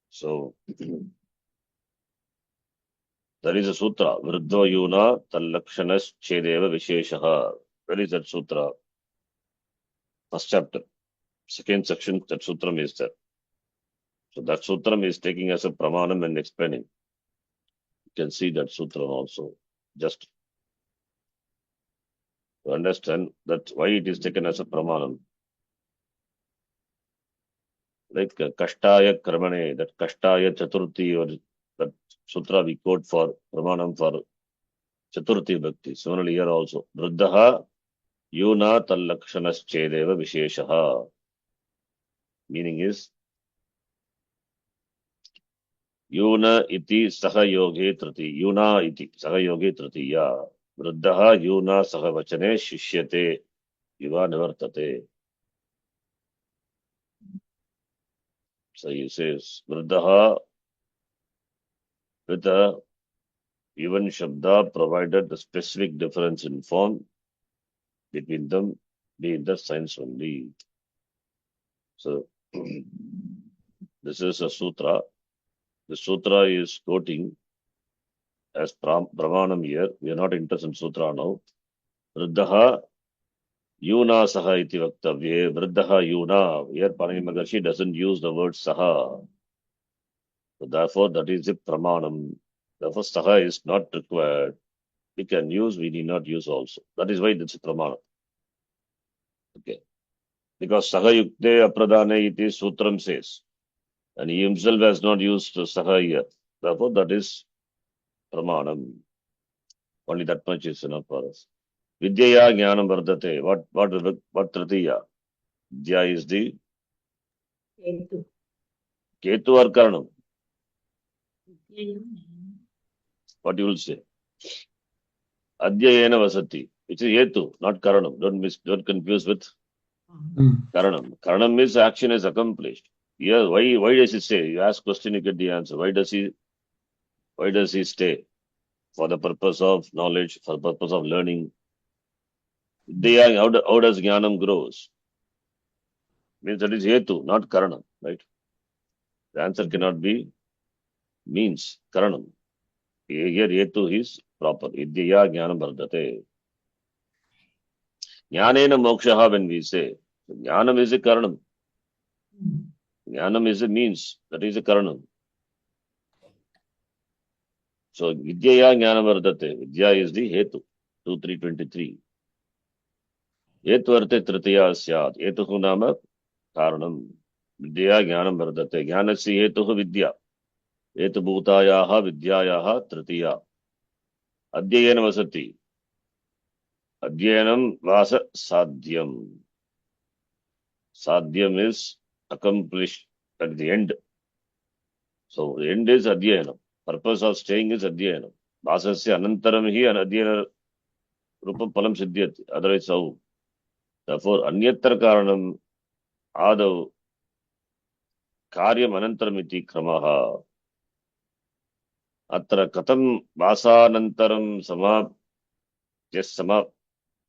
So there is a sutra, वृद्धो यूना तल्लक्षणश्चेदेव विशेषः. Where is that sutra? First chapter, second section, that sutram is there. So that sutram is taking as a pramanam and explaining. You can see that sutram also, just to understand that why it is taken as a pramanam. Like Kashtaya Karmane, that Kashtaya Chaturthi, or that sutra we quote for pramanam for Chaturthi Bhakti. Similarly here also, Vruddhaha Yuna Tallakshanaschedeva Visheshaha. Meaning is, यून इति सहयोगे तृतीय. यूना इति सहयोगे तृतीया. वृद्धः यूना सह वचने शिष्यते युवा निवर्तते. So he says वृद्धः with a even shabda provided the specific difference in form between them be in the sense only. So this is a sutra. The sutra is quoting as pramanam here. We are not interested in sutra now. Vruddhaha yuna saha iti vaktavye. Vruddhaha yuna. Here Panini Maharshi doesn't use the word saha. So therefore that is the pramanam. Therefore saha is not required. We can use, we need not use also. That is why it's a pramanam. Okay. Because saha yukte apradhane iti sutram says. And he himself has not used saha here. Therefore, that is pramanam. Only that much is enough for us. Vidyaya jnanam vardate. What tritiya? Vidya is the ketu or karanam. What you will say? Adhyayena vasati. It is hetu, not karanam. Don't confuse with karanam. Karanam means action is accomplished. Yeah, why does he stay? You ask question, you get the answer. Why does he stay? For the purpose of knowledge, for the purpose of learning. How does jnanam grows? Means that is hetu, not karanam, right? The answer cannot be means karanam. Here hetu is proper. Idya jnanam vardate. Jnanena mokshaha, when we say, jnanam is a karanam. Jnanam is a means, that is a karanam. So Vidyaya Jnana Vardate. Vidya is the Hetu. 2.3.23. Hetu Arte Tritiya Syat. Hetuhu Nama Karanam. Vidya Jnanam Vardate. Jnanasya Hetuhu Vidya. Hetu Bhutayaha Vidyayaha Tritiya. Adhyayana Vasati. Adhyayanam Vasa Sadhyam. Sadhyam is accomplished at the end. So the end is Adhyayanam. Purpose of staying is Adhyayanam. Vasasya Anantaram hi Adhyayana Rupa Palam Siddhyati. Otherwise, how? Therefore, Anyatra Karanam Adav Karyam Anantaramiti Kramaha. Atra Katam Vasanantaram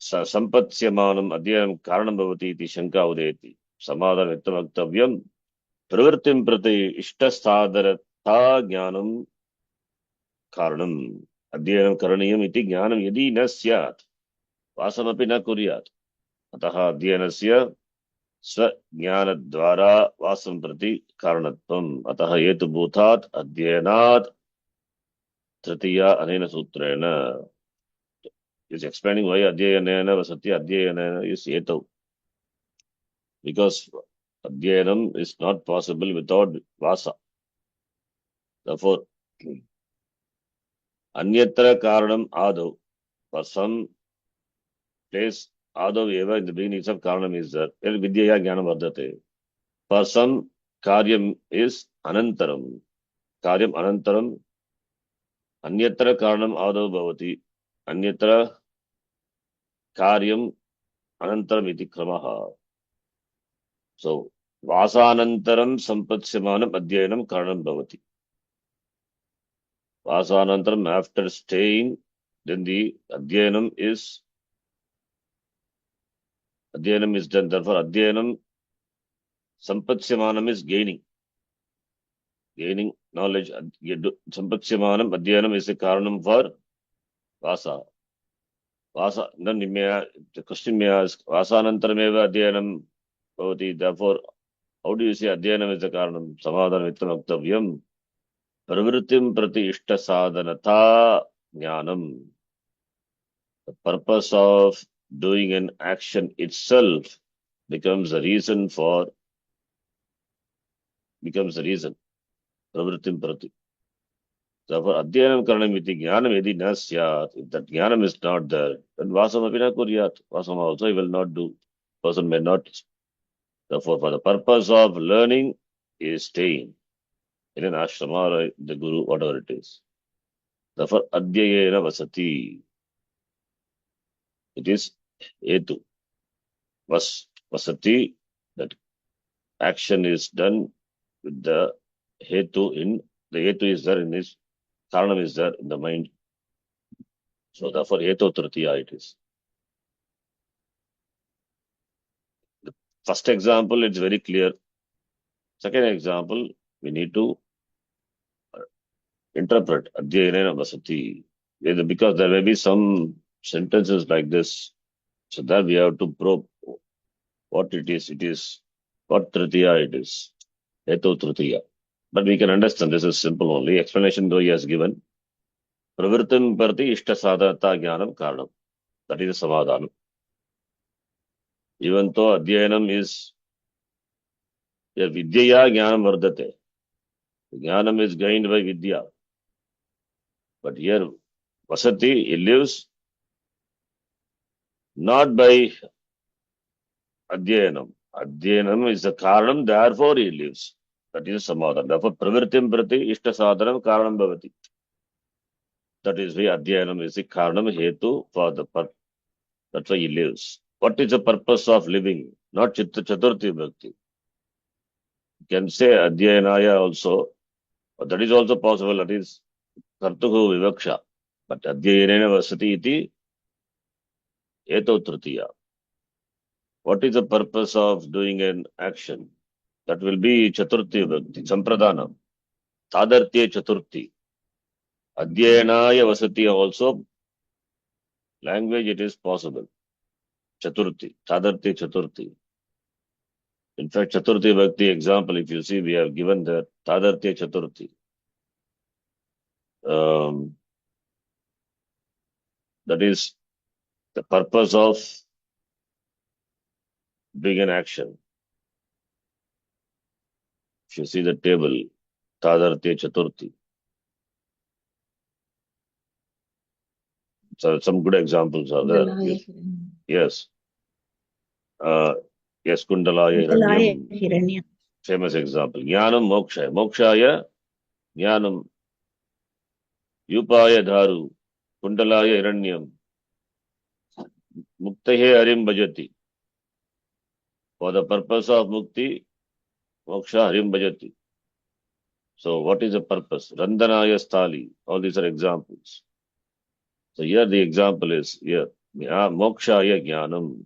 Sampatsyamanam Adhyanam Karanam Bhavati iti Shanka Udeti. Samadhan Vittavaktavyam Pravartim Prati Ishtasadharata Jnanam Karanam. Adhyanam Karaniyam iti Jnanam Yadi na Syat. Vasamapi na Kuryat. Ataha Adhyanasya Swajnanadvara Vasam Prati Karanatvam. Ataha Yetu Bhutat Adhyanat Tritiya Anena Sutrena. Is explaining why Adhyayanena Vasati Adhyayanena is Yetu. Because Adhyayanam is not possible without Vasa. Therefore, Anyatra Karanam Adav. For some place, Adav Eva in the beginning itself Karanam is there. Vidyaya Jnanam Vardate. For some, Karyam is Anantaram. Karyam Anantaram. Anyatra Karanam Adav Bhavati. Anyatra Karyam Anantaram iti Kramaha. So, Vasanantaram Sampatsyamanam Adhyayanam Karanam Bhavati. Vasanantaram, after staying, then the Adhyayanam is done. Therefore, Adhyayanam Sampatsyamanam is gaining. Gaining knowledge. Sampatsyamanam Adhyayanam is the Karanam for Vasa. Vasa, then the question may ask, Vasanantarameva Adhyayanam Bhavati. Therefore, how do you say Adhyayanam is the Karanam? Samadhan Vittavaktavyam. Pravritim Prati Ishta Sadhanata Jnanam. The purpose of doing an action itself becomes the reason. Pravritim Prati. Therefore, Adhyanam Karanam iti Jnanam yadi na syat. If that Jnanam is not there, then Vasam apina kuryat. Vasam also he will not do. Person may not. Therefore, for the purpose of learning is staying in an ashrama or the guru, whatever it is. Therefore, Adhyayena Vasati. It is Hetu. Vasati, that action is done with the Hetu the Hetu is there in his, Karanam is there in the mind. So therefore, Hetu Tritiya it is. The first example, it's very clear. Second example, we need to interpret Adhyayena Vasati. Because there may be some sentences like this. So that we have to probe what it is. It is what Tritiya it is. Hetu Tritiya. But we can understand this is simple only. Explanation though he has given. Pravritim Prati Ishta Sadhata Jnanam Karanam. That is the Samadhanam. Even though Adhyayanam is Vidyaya Jnanam Vardate. Jnanam is gained by Vidya. But here, Vasati, he lives not by Adhyayanam. Adhyayanam is the Karanam, therefore he lives. That is Samadhanam. Therefore, Pravritim Prati Ishta Sadhanam Karanam Bhavati. That is why Adhyayanam is the Karanam Hetu for the purpose. That's why he lives. What is the purpose of living? Not Chaturthi Bhakti. You can say Adhyayanaya also, but that is also possible. That is Kartuhu Vivaksha. But Adhyayanena Vasati iti Hetu Tritiya. What is the purpose of doing an action? That will be Chaturthi Bhakti, Sampradana, Tadartya Chaturthi. Adhyayanaya Vasati also, language it is possible. Chaturthi, Tadartya Chaturthi. In fact, Chaturthi Bhakti example, if you see, we have given the Tadartya Chaturthi. that is the purpose of doing an action. If you see the table, Tadartya Chaturthi. So some good examples are there. Yes. Yes, Kundalaya Hiranyam. Hiranya. Famous example. Jnanam Mokshaya. Mokshaya Jnanam. Yupaya Dharu. Kundalaya Hiranyam. Muktahe Harim Bhajati. For the purpose of Mukti, Moksha Harim Bhajati. So what is the purpose? Randanaya Sthali. All these are examples. So here the example is here. Mokshaya Jnanam.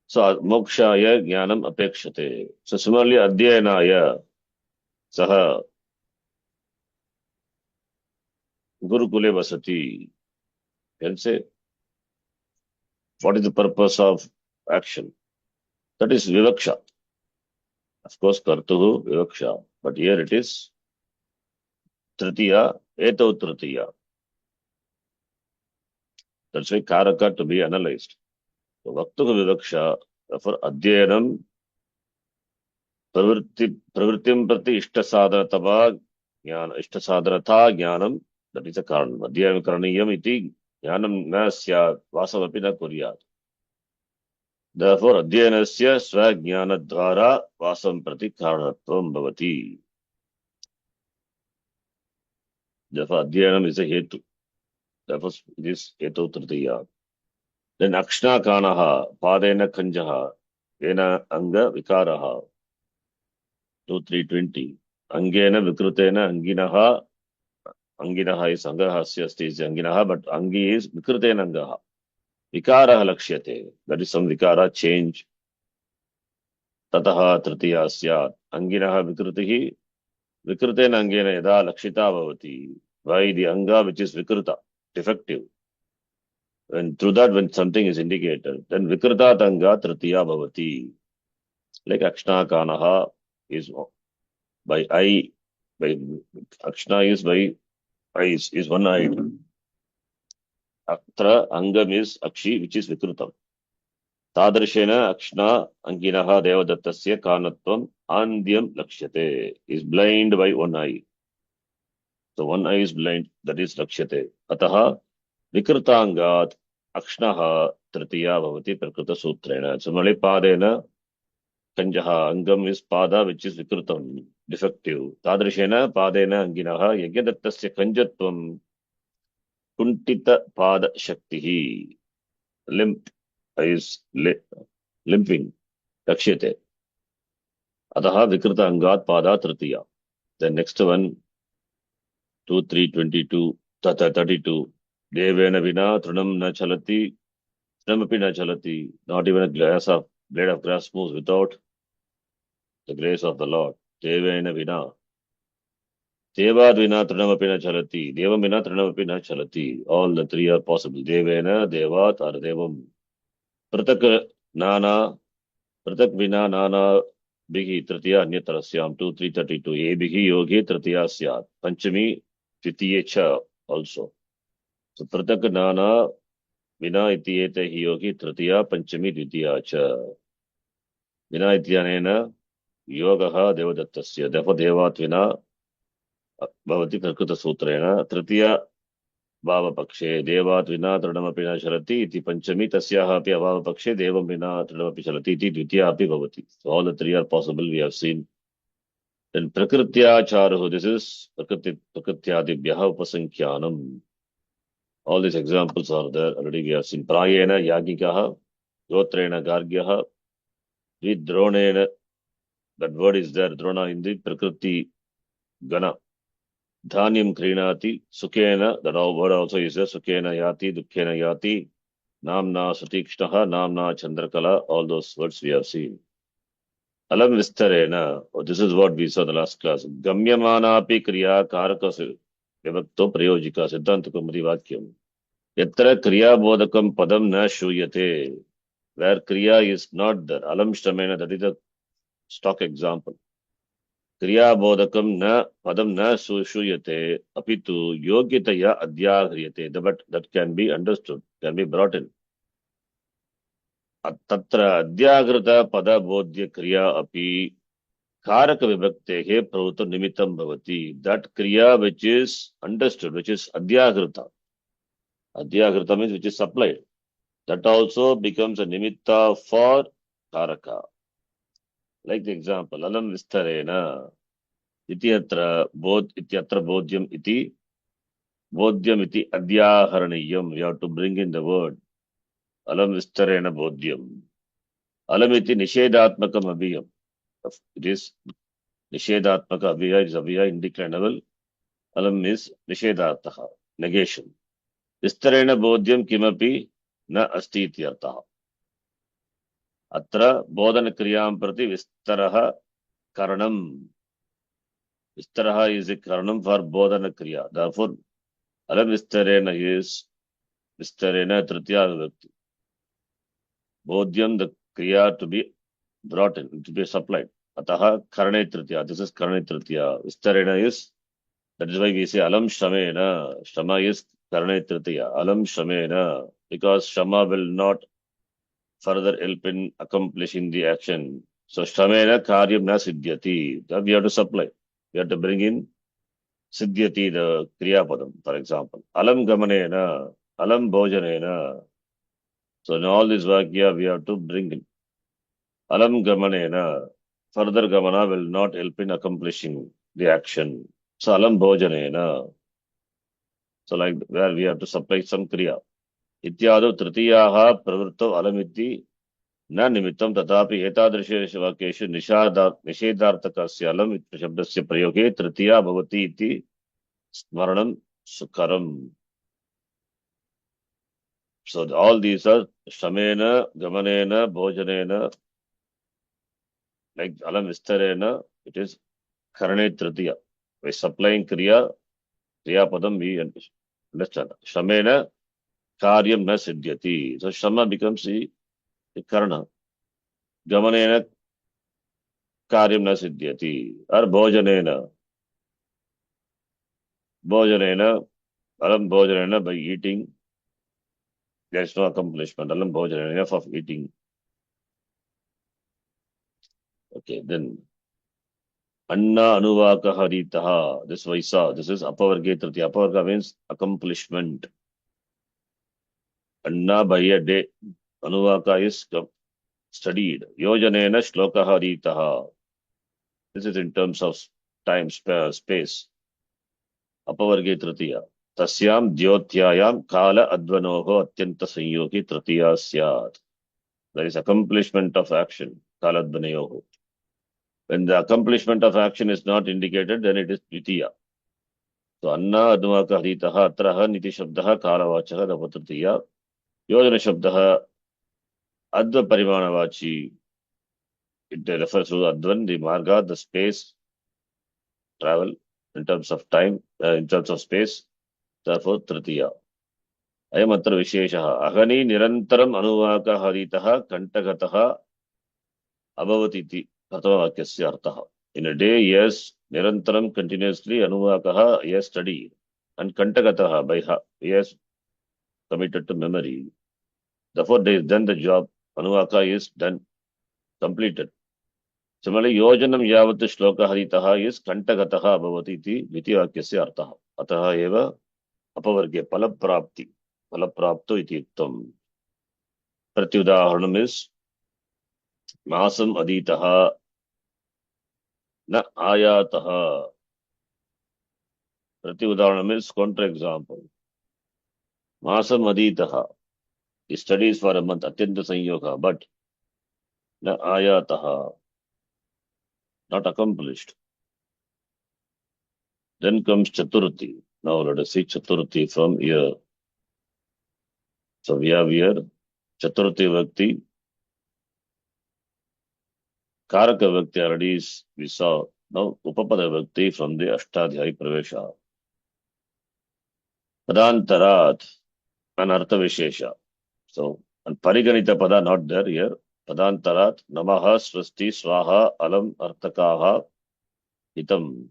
So Mokshaya Jnanam Apekshate. So similarly, Adhyayanaya Saha Gurukule Vasati. Can say, what is the purpose of action? That is Vivaksha. Of course, Kartuhu Vivaksha. But here it is Tritiya, Etau Tritiya. That's why Karaka to be analyzed. So Vaktuhu Vivaksha, therefore Adhyayanam Pravritim Prati Ishtasadratava Jnana Ishtasadratha Jnanam. That is a Karanam. Adhyayanam Karaniyam iti Jnanam na syat Vasavapi na kuryat. Therefore, Adhyayanasya Swajnanadvara Vasam Prati Karanatvam Bhavati. Therefore, Adhyayanam is a Hetu. Therefore, it is Hetu Tritiya. Then Akshna Kanaha, Padena Kanjaha, Ena Anga Vikaraha. 2320. Angena Vikrutena Anginaha. Anginaha is Angahasya is Anginaha, but Angi is Vikrutena Angaha. Vikaraha Lakshyate. That is some Vikara change. Tataha Tritiya Syat. Anginaha Vikrutihi. Vikrutena Angena Yada Lakshita Bhavati. Why the Anga which is Vikruta, defective. And through that, when something is indicated, then Vikrita Anga Tritiya Bhavati. Like Akshna Kanaha is by eye, by Akshna is by eyes, is one eye. Atra Angam is Akshi, which is Vikrutam. Tadarshena Akshna Anginaha Devadatasya Kanatvam Andyam Lakshyate is blind by one eye. So one eye is blind, that is Lakshyate. Ataha Vikrutangat Akshnaha Tritiya Bhavati Prakrita Sutrena. Similarly, Padena Kanjaha Angam is Pada, which is Vikrutam, defective. Tadrashena Padena Anginaha Yagyadattasya Kanjatvam Kuntita Pada Shaktihi. Limp is limping. Lakshyate. Ataha Vikrita Angat Pada Tritiya. The next one, 32. Devena Vina Trunam na Chalati. Trunamapi na Chalati. Not even a blade of grass moves without the grace of the Lord. Devena Vina. Devad Vina Trunamapi na Chalati. Devam Vina Trunamapi na Chalati. All the three are possible. Devena, Devat, or Devam. Pratak Nana. Pratak Vina Nana. Bigi Tritiya Anyatarasyam 2332. E Bigi Yogi Tritiya Syat. Panchami Tritiye Cha also. So Pratak Nana Vina Itiyete Hi Yogi Tritiya Panchami Dvitiya Cha. Vina Ityanena Yogaha Devadattasya. Therefore Devat Vina Bhavati Prakrita Sutrena. Tritiya Bhava Pakshe. Devat Vina Trinamapi na Sharati. Iti Panchami Tasyaha Api Abhava Pakshe. Devam Vina Trinamapi Sharati. Iti Dvitiya Api Bhavati. So all the three are possible, we have seen. Then Prakritya Charuhu. This is Prakrityadibhyaha Upasankyanam. All these examples are there. Already we have seen. Prayena Yagikaha. Gotrena Gargyaha. Vidronena. That word is there. Drona in the Prakriti Gana. Dhanyam Krinati. Sukhena. That word also is there. Sukhena Yati. Dukkhena Yati. Namna Sutikshnaha. Namna Chandrakala. All those words we have seen. Alam Vistarena. Oh, this is what we saw in the last class. Gamyamanapi Kriya Karaka Vivakto Prayojika. Siddhanta Kumari Vakyam. Yatra Kriya Bodhakam Padam Na Shuyate. Where Kriya is not there. Alam Shtamena. That is a stock example. क्रियाबोधकं न padam na shuyate apitu yogyataya adhyahriyate. But that can be understood, can be brought in. तत्र अध्याकृत पदबोध्य क्रिया अपि कारक विभक्तेः प्रभुत्व निमित्तं भवति. That kriya which is understood, which is adhyakrita. Adhyakrita means which is supplied. That also becomes a nimitta for karaka. Like the example, alam vistarena iti atra bodh ityatra bodhyam iti bodhyam iti adhyaharaniyam. You have to bring in the word alam vistarena bodhyam. Alam iti nishedhatmakam abhiyam. It is nishedhatmaka abhiya, is abhiya indeclinable. Alam is nishedhartha, negation. Vistarena bodhyam kimapi na asti ityartha. Atra bodhana kriyam prati vistaraha karanam. Vistaraha is a karanam for bodhana kriya. Therefore, alam vistarena is vistarena tritiya vibhakti. Bodhyam, the kriya to be brought in, to be supplied. Ataha karane tritiya. This is karane tritiya. Vistarena is, that is why we say alam shamena. Shama is karane tritiya. Alam shamena. Because shama will not further help in accomplishing the action. So shamena karyam na siddhyati. That we have to supply. We have to bring in siddhyati, the kriya padam, for example. Alam gamanena, alam bhojanena. So in all this vakya we have to bring in. Alam gamanena, further gamana will not help in accomplishing the action. So alam bhojanena. So like where we have to supply some kriya. Ityado tritiyaha pravritto alamiti न निमित्तं तथापि एतादृशेषु वाक्येषु निषेधार्थकस्य अलम् शब्दस्य प्रयोगे तृतीया भवति इति स्मरणं सुकरम्. So all these are shamena, gamanena, bhojanena, like alam vistarena, it is karane tritiya. By supplying kriya padam we understand. Shamena karyam na siddhyati. So shama becomes the karana. Gamanena karyam na siddhyati. Or bhojanena. Bhojanena, alam bhojanena, by eating, there is no accomplishment. Alam bhojanena, enough of eating. Okay, then anna anuvaka haritaha. This we saw. This is apavarge tritiya. Apavarga means accomplishment. Anna by a day. Anuvaka is studied. Yojanena shloka haritaha. This is in terms of time, space. Apavarge tritiya. Tasyam dyotyayam kala advanoho atyanta sanyogi tritiya syat. There is accomplishment of action. Kala advanayoho. When the accomplishment of action is not indicated, then it is dvitiya. So anna advaka haritaha atraha niti shabdaha kalavachaha dapatritiya. Yojana shabdaha adva parimanavachi. It refers to advan, the marga, the space, travel in terms of time, in terms of space. Therefore, tritiya. Ayam atra visheshaha. Ahani nirantaram anuvaka haritaha kantagataha abhavatiti. Prathama arthaha. In a day, yes, nirantaram, continuously, anuvakaha, yes, studied. And kantagataha, by yes, committed to memory. Therefore, they done the job. Anuvaka is done, completed. Similarly, yojanam yavat shloka haritaha is kantagataha abhavatiti dvitiyakyasya arthaha. Ataha eva apavarge palaprapti. Palaprapto iti uktam. Pratyudaharanam is masam aditaha na ayataha. Pratyudaharanam is counter-example. Masam aditaha. He studies for a month, atyanta sanyoga, but na ayataha. Not accomplished. Then comes Chaturthi. Now let us see Chaturthi from here. So we have here Chaturthi Vakti. Karaka Vakti already is, we saw. Now Upapada Vakti from the Ashtadhyayi Pravesha. Padantarat and Artha Vishesha. So, and Pariganita Pada not there here. Padantarat Namaha Swasti Swaha Alam Artakaha hitam.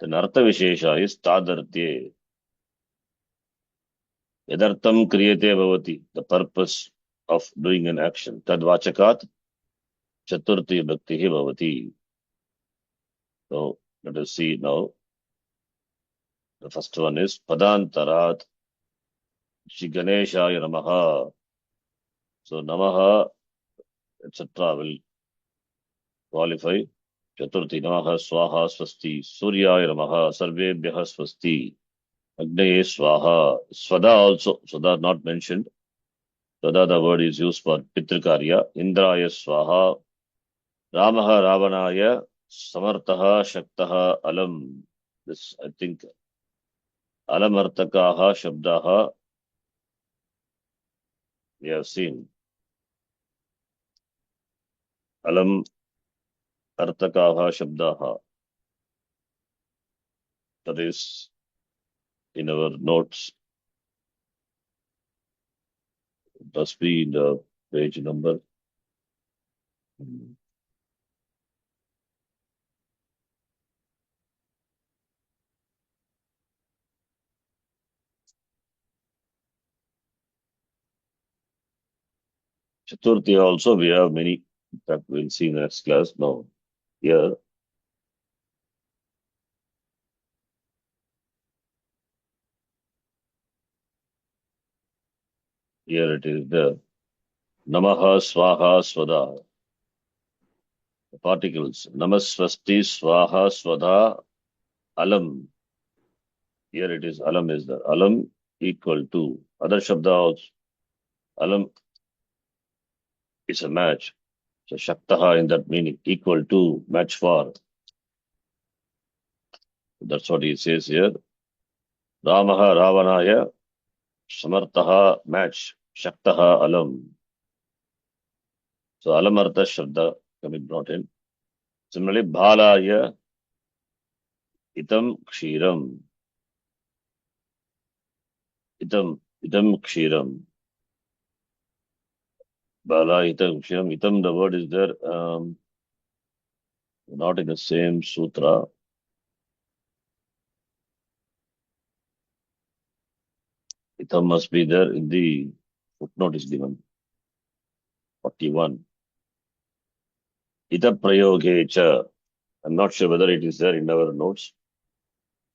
Then artha vishesha is tadartye. Yadartam kriyate bhavati. The purpose of doing an action. Tad vachakat chaturthi bhaktihi bhavati. So let us see now. The first one is Padantarat Shri Ganeshaya Namaha. So Namaha, etc. will qualify. Chaturthi Namaha Swaha Swasti Suryaya Namaha Sarvebhyaha Swasti Agnaye Swaha. Swada also, Swada not mentioned. Swada the word is used for Pitrikarya. Indraya Swaha Ramaha Ravanaya Samartaha Shaktaha Alam. This I think Alamartakaha Shabdaha we have seen. Alam Artakaha Shabdaha. That is in our notes. It must be in the page number. Chaturthi also we have many. In fact, we'll see in the next class. Now, here it is the Namaha Swaha Swada. The particles. Namaswasti Swaha Swada Alam. Here it is Alam is there. Alam equal to other Shabda also. Alam is a match. So Shaktaha in that meaning equal to match for. That's what he says here. Ramaha Ravanaya Samartaha match. Shaktaha Alam. So Alamartha Shabda can be brought in. Similarly, Bhalaya Itam Kshiram. Itam Kshiram. Bala Itam Kshiram. Itam, the word is there, not in the same sutra. Itam must be there in the footnote is given. 41. Ita Prayogecha. I'm not sure whether it is there in our notes.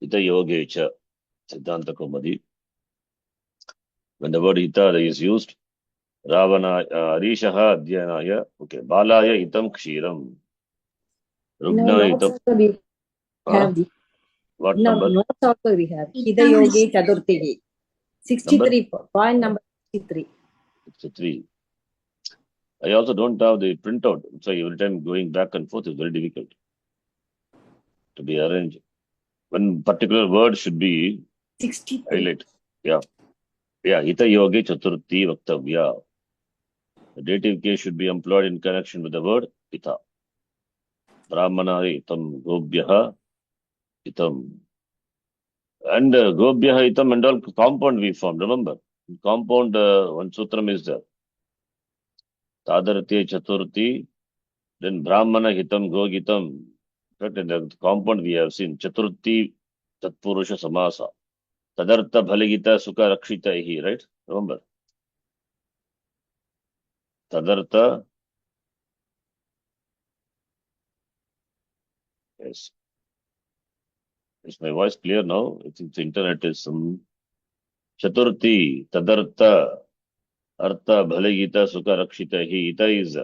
Ita Yogecha. Siddhanta Kaumadi. When the word Ita is used, Ravana, Arishaha Adhyanaya. Okay. Balaya Itam Kshiram. In our Rugna notes Itam. also we have the What in our number? notes also we have Hida Itam Yogi is- Chaturthi. 63 point number 63. 63. I also don't have the printout. So every time going back and forth is very difficult to be arranged. One particular word should be 63. highlight. Yeah. Ita yogi chaturthi vaktavya. The dative case should be employed in connection with the word ita. Brahmana itam gobhyaha itam. And gobhyaha itam and all compound we formed. Remember, compound one sutram is there. Tadarati chaturthi. Then Brahmana hitam gogitam. In fact, in the compound we have seen chaturthi tatpurusha samasa. Tadartha bhaligita sukha rakshita ihi, right? Remember. Tadartha. Yes. Is my voice clear now? I think the internet is some. Chaturthi, Tadartha, Artha, Bhaligita, Sukha Rakshita ihi. Ita is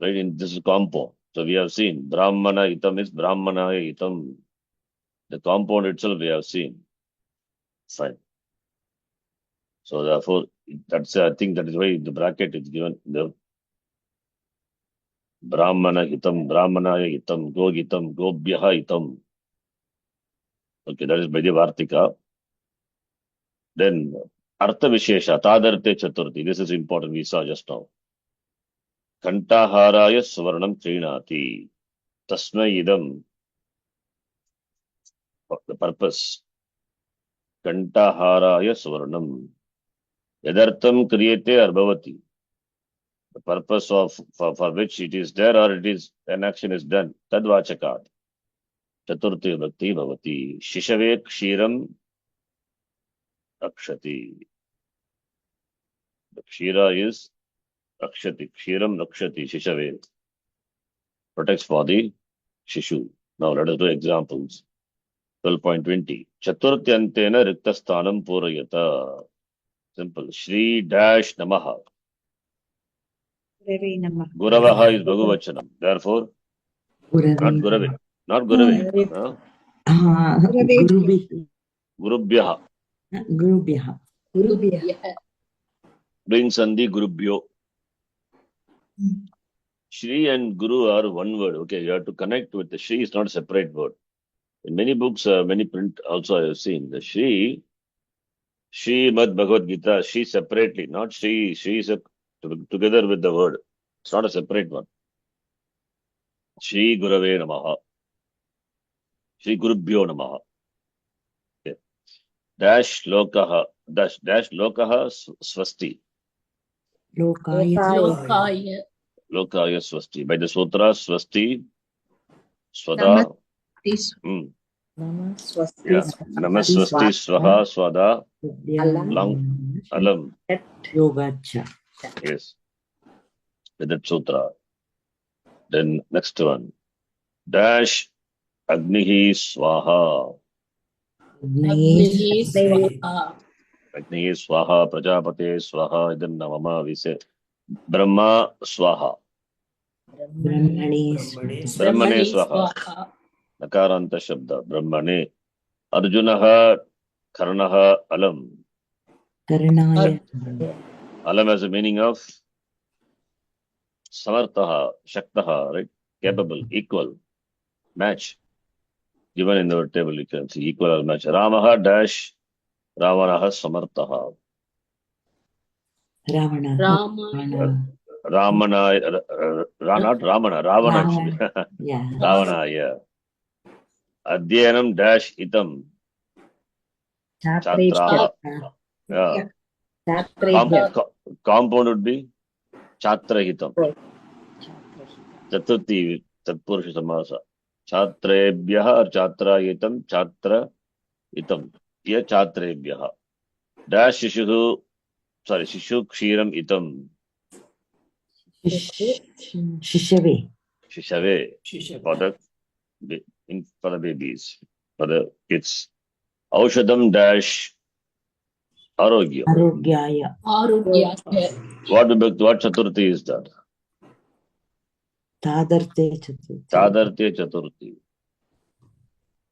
right in this compound. So we have seen Brahmana itam is Brahmana itam. The compound itself we have seen. Fine. So therefore, that's I think that is why the bracket is given. The Brahmana itam, Gogitam, Gobhyaha itam. Okay, that is by the Vartika. Then Artha Vishesha, Tadarte Chaturthi. This is important. We saw just now. Kantaharaya Swarnam Trinati. Tasmai idam. The purpose. Kantaharaya Swarnam. Yadartam kriyate arbhavati. the purpose of for which it is there or it is an action is done. Tadvachakat. Chaturthi Vibhakti Bhavati. Shishave Kshiram Rakshati. The Kshira is Rakshati. Kshiram Rakshati. Shishave. Protects for the Shishu. Now let us do examples. 12.20. Chaturtyantena Riktasthanam Purayata. Simple. Shri dash Namaha. Gurave Namah. Guravaha is Bhagavachanam. Therefore, not Gurave. Not Gurave. Gurubi. Gurubhyaha. Gurubhyaha. Gurubhyaha. Bring Sandhi Gurubhyo. Shri and Guru are one word. Okay, you have to connect with the Shri is not a separate word. In many books, many print also I have seen the Shri Mad Bhagavad Gita, Shri separately, not Shri. Shri is together with the word. It's not a separate one. Shri Gurave Namaha. Shri Gurubhyo Namaha. Okay. Dash Lokaha. Dash Lokaha Swasti. Lokaya. Lokaya. Lokaya Swasti. By the sutra, Swasti, Swada. Swasti. Yeah. Namaswasti Swaha Swada Alam. Yogacha. Yes. With that sutra. Then next one. Dash Agnihi Swaha. Agnihi Swaha. Agnihi Swaha. Prajapate Swaha. Then Namama we say. Brahma Swaha. Brahmani. Brahmane Swaha. Nakaranta Shabda. Brahmane. Arjunaha Karnaha Alam. Karanaya. Alam has a meaning of Samartaha, Shaktaha, right? Capable, equal, match. Given in the table, you can see equal or match. Ramaha dash Ravanaha Samartaha. Ravana. Ramana, not Ramana, Ravana actually. Yeah. Ravana, yeah. Adhyanam dash Itam. Chatraha. Yeah. Compound would be Chatrahitam. Chaturthi, Tatpurusha Samasa. Chatrebhyaha or Chatrahitam, Chatrahitam. Here Chatrebhyaha. Dash Shishu Kshiram Itam. Shishave. Shishave. For the babies. For the kids. Aushadam dash Arogya. Arogyaya. What Chaturthi is that? Tadarte Chaturthi. Tadarte Chaturthi.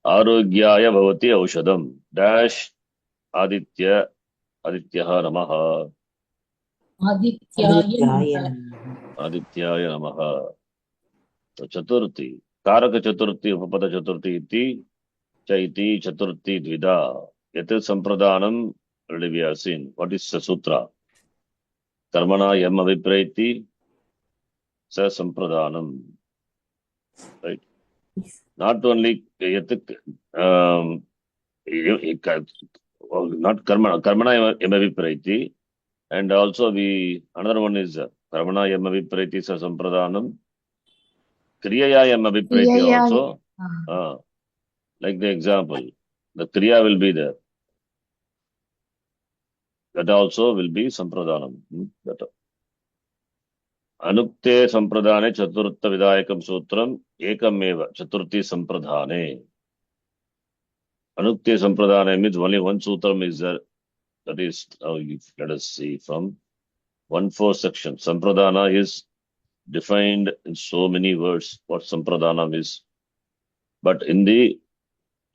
Arogyaya Bhavati Aushadam. Dash Adityaha Namaha. Adityaya. Adityaya Namaha. So Chaturthi. Karaka Chaturthi, Upapada Chaturthi iti, Chaiti Chaturthi Dvida. Yat Sampradanam, already we have seen. What is the sutra? Karmana Yam Avipraiti Sa Sampradanam. Right? Not only not Karmana Yam Avipraiti, and also another one is Karmana Yam Avipraiti Sa Sampradanam. Kriyaya Yam Avipraiti also. Like the example, the Kriya will be there. That also will be Sampradhanam. Anukte Sampradhane Chaturtha Vidayakam Sutram Ekameva Chaturthi Sampradhane. Anukte Sampradhane means only one Sutram is there. That is, let us see from 1-4 section. Sampradhana is defined in so many words what Sampradhanam is. But in the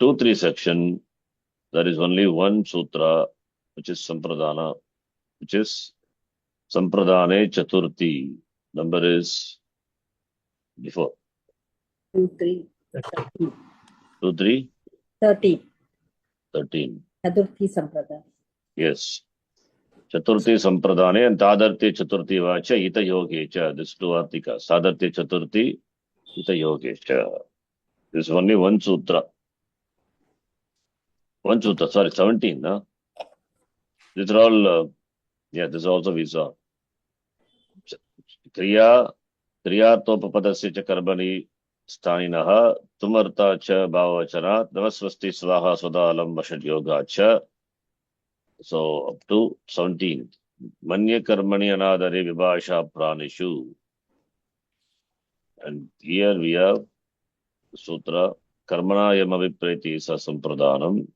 2-3 section, there is only one sutra, which is Sampradhana, which is Sampradhane Chaturthi. Number is before. 2, 3, 13. 13. 13. Chaturthi Sampradaya. Yes. Chaturthi Sampradhane and Tadarthi Chaturthi Vacha Hita Yogecha. This two articles. Tadarthi Chaturthi Hita Yogecha. This is only one sutra. One sutra, sorry, 17. No? These are all, this is also we saw. क्रियार्थोपपदस्य च कर्मणि स्थानिनः तुमर्था च भाववचनात् नमस्वस्ति स्वाहा स्वदालं वषड्योगात् च. So up to 17. Manya karmani anadare vibhasha pranishu. And here we have sutra karmana yama vipreti sa sampradhanam.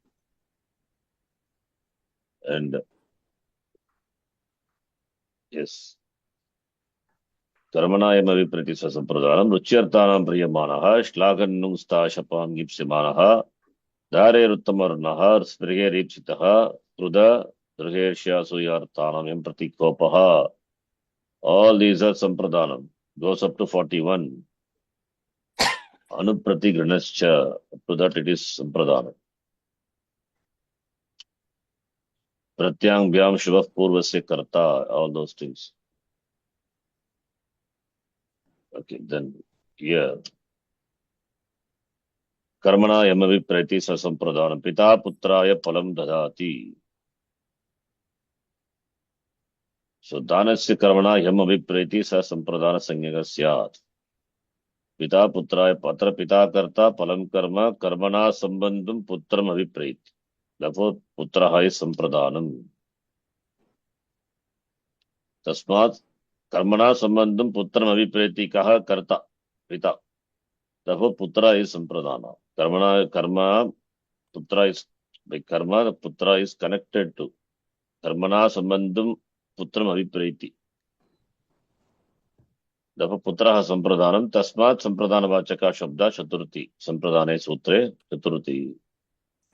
And yes, karmana yama vipreti sa sampradhanam. Ruchyarthanam priyamanaha shlagannungsta shapam gipsimanaha dhare ruttamarnaha sprige ripsitaha kruda drhersya suyarthanam empratikkopaha. All these are sampradhanam. Goes up to 41. Anuprati granascha, up to that it is sampradhanam. Pratyang vyam shubha purvasya karta, all those things. Okay, then here. Karmana yamavi prati sa sampradhanam. Pita putraya palam dadati. So dhanasya karmana yamavi prati sa sampradhana sanyaka syat. Pita putraya patra pita karta palam karma karmana sambandham putram avipreti. Therefore, putraha is sampradhanam. Tasmat karmana sambandham putram avipreti kaha karta pita. Therefore, putra is sampradhana. Karma, putra is by karma, the putra is connected to karmana sambandham putram avipreti. Therefore, putraha sampradhanam. Tasmat sampradhana vachaka shabda chaturthi. Sampradhane sutre chaturthi.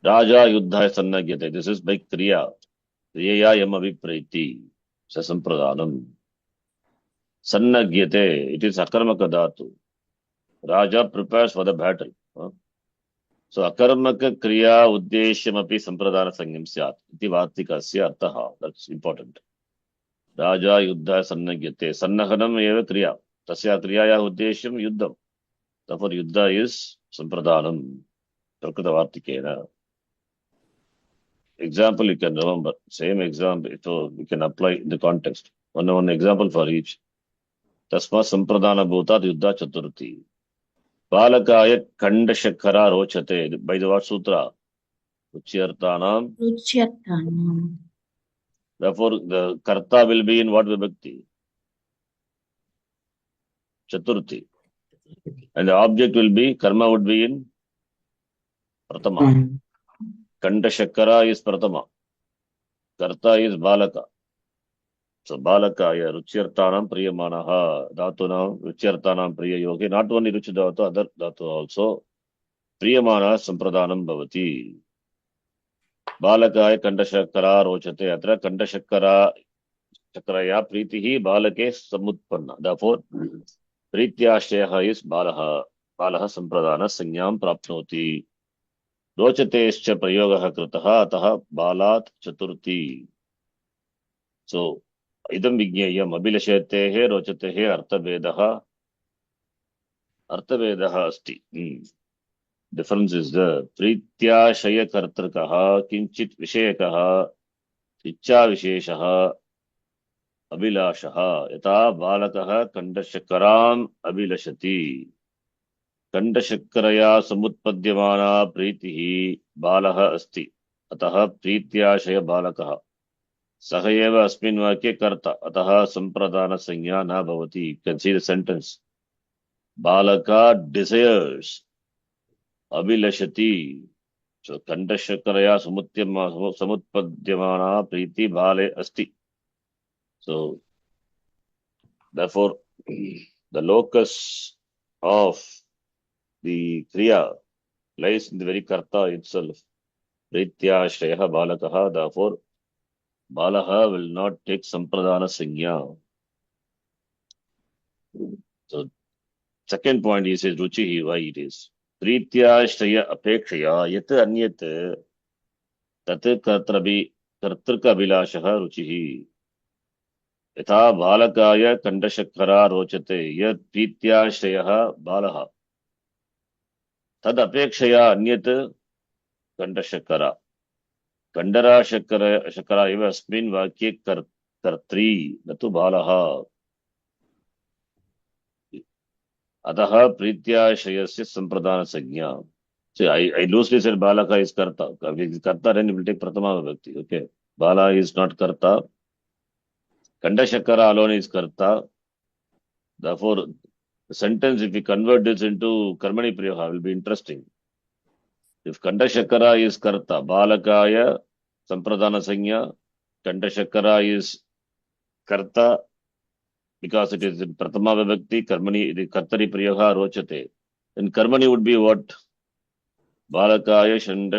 Raja yuddhaya sannagyate. This is by kriya. Kriyaya yam avipreti. Sa sampradhanam. Sannagyate. It is akarmaka dhatu. Raja prepares for the battle. So akarmaka kriya uddeshyam api sampradhana sanyam syat. Iti vartikasya arthaha. That's important. Raja yuddhaya sannagyate. Sannahanam eva kriya. Tasya kriyaya uddeshyam yuddham. Therefore yuddha is sampradhanam. Prakrita vartikena. Example you can remember. Same example. So we can apply the context. One example for each. Tasma sampradhana bhutat yuddha chaturthi. Balakaya kanda shakkara rochate. By the what sutra? Uchyartanam. Therefore, the karta will be in what vibhakti? Chaturthi. And the object will be, karma would be in pratama. Kanda shakkara is pratama. Karta is balaka. So balakaya ruchyartanam priyamanaha dhatunam ruchyartanam priyayogi. Not only ruchi dhatu, other dhatu also. Priyamana sampradhanam bhavati. Balakaya kandashakkara rochate. Atra kandashakkaraya pritihi balake samutpanna. Therefore, prityashyaha is balaha. Balaha sampradhana sanyam prapnoti. Rochate-scha prayogaha kritaha ataha balat chaturthi. So, idam vigneyam abhilashatehe rochatehe arthavedaha asti. Difference is the prityashaya kartrakaha kinchit vishayakaha ichcha visheshaha abhilashaha yata balakaha kandashakaram abhilashati. Kandashakkaraya samutpadyamana pritihi balaha asti. Ataha prityashaya balakaha. Sahayeva asmin vakye karta. Ataha sampradhana sanya na bhavati. You can see the sentence. Balaka desires. Abhilashati. So kandashakkaraya samutpadyamana priti bale asti. So therefore the locus of the kriya lies in the very karta itself. Prityashrayaha balakaha. Therefore, balaha will not take sampradhana sanya. So, second point he says, ruchihi, why it is. Prityashraya apekshaya yat anyat tat kartrika abhilashaha ruchihi. Yatha balakaya kandashakkara rochate yat prityashrayaha balaha. Tad apekshaya anyat kandashakkara. Kandara shakkara eva asmin vakye kartri natu balaha. Ataha Prityashayasya Sampradana Sagnya. See, I loosely said Balaka is Karta. If it is Karta, then it will take Pratama Vibhakti. Okay. Bala is not Karta. Kandashakara alone is Karta. Therefore, the sentence, if we convert this into Karmani Priyaha, will be interesting. If Kandashakara is Karta, Balakaya, Sampradana Sanya, Kandashakara is Karta, because it is in Pratama Vibhakti, Karmani, the Kartari Priyaha Rochate. Then Karmani would be what? Balakaya,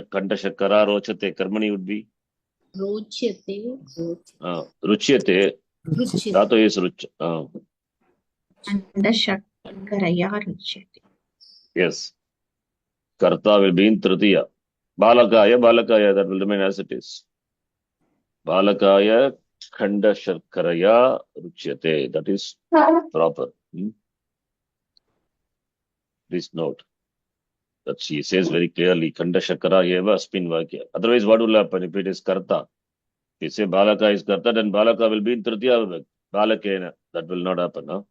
Kandashakara Rochate. Karmani would be? Rochyate. Ruchyate. Ruchyate. Dhatu is Ruch. Kandashakkaraya ruchyate. Yes. Karta will be in Tritiya. Balakaya, that will remain as it is. Balakaya Khandashakaraya Ruchyate. That is proper. Please note that she says very clearly Khandashakara eva asmin vakya. Otherwise, what will happen if it is Karta? If you say Balaka is Karta, then Balaka will be in Tritiya Vibhakti. Balakena. That will not happen. Huh?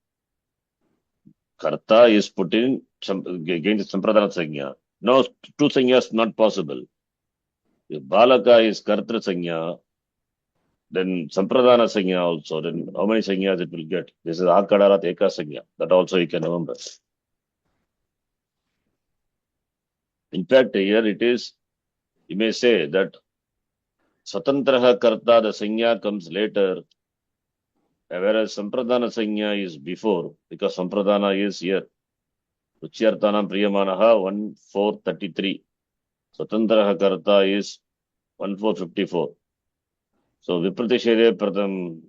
Karta is put in against Sampradana Sanya. No, two Sanyas not possible. If Balaka is Kartra Sanya, then Sampradana Sanya also, then how many Sanyas it will get? This is Akadarat Eka Sanya. That also you can remember. In fact, here it is, you may say that Swatantraha Karta, the Sanya comes later, whereas Sampradana Sanya is before, because Sampradana is here. Ruchyartanam Priyamanaha 1433. Swatantraha Karta is 1454. So Vipratishede Pratham,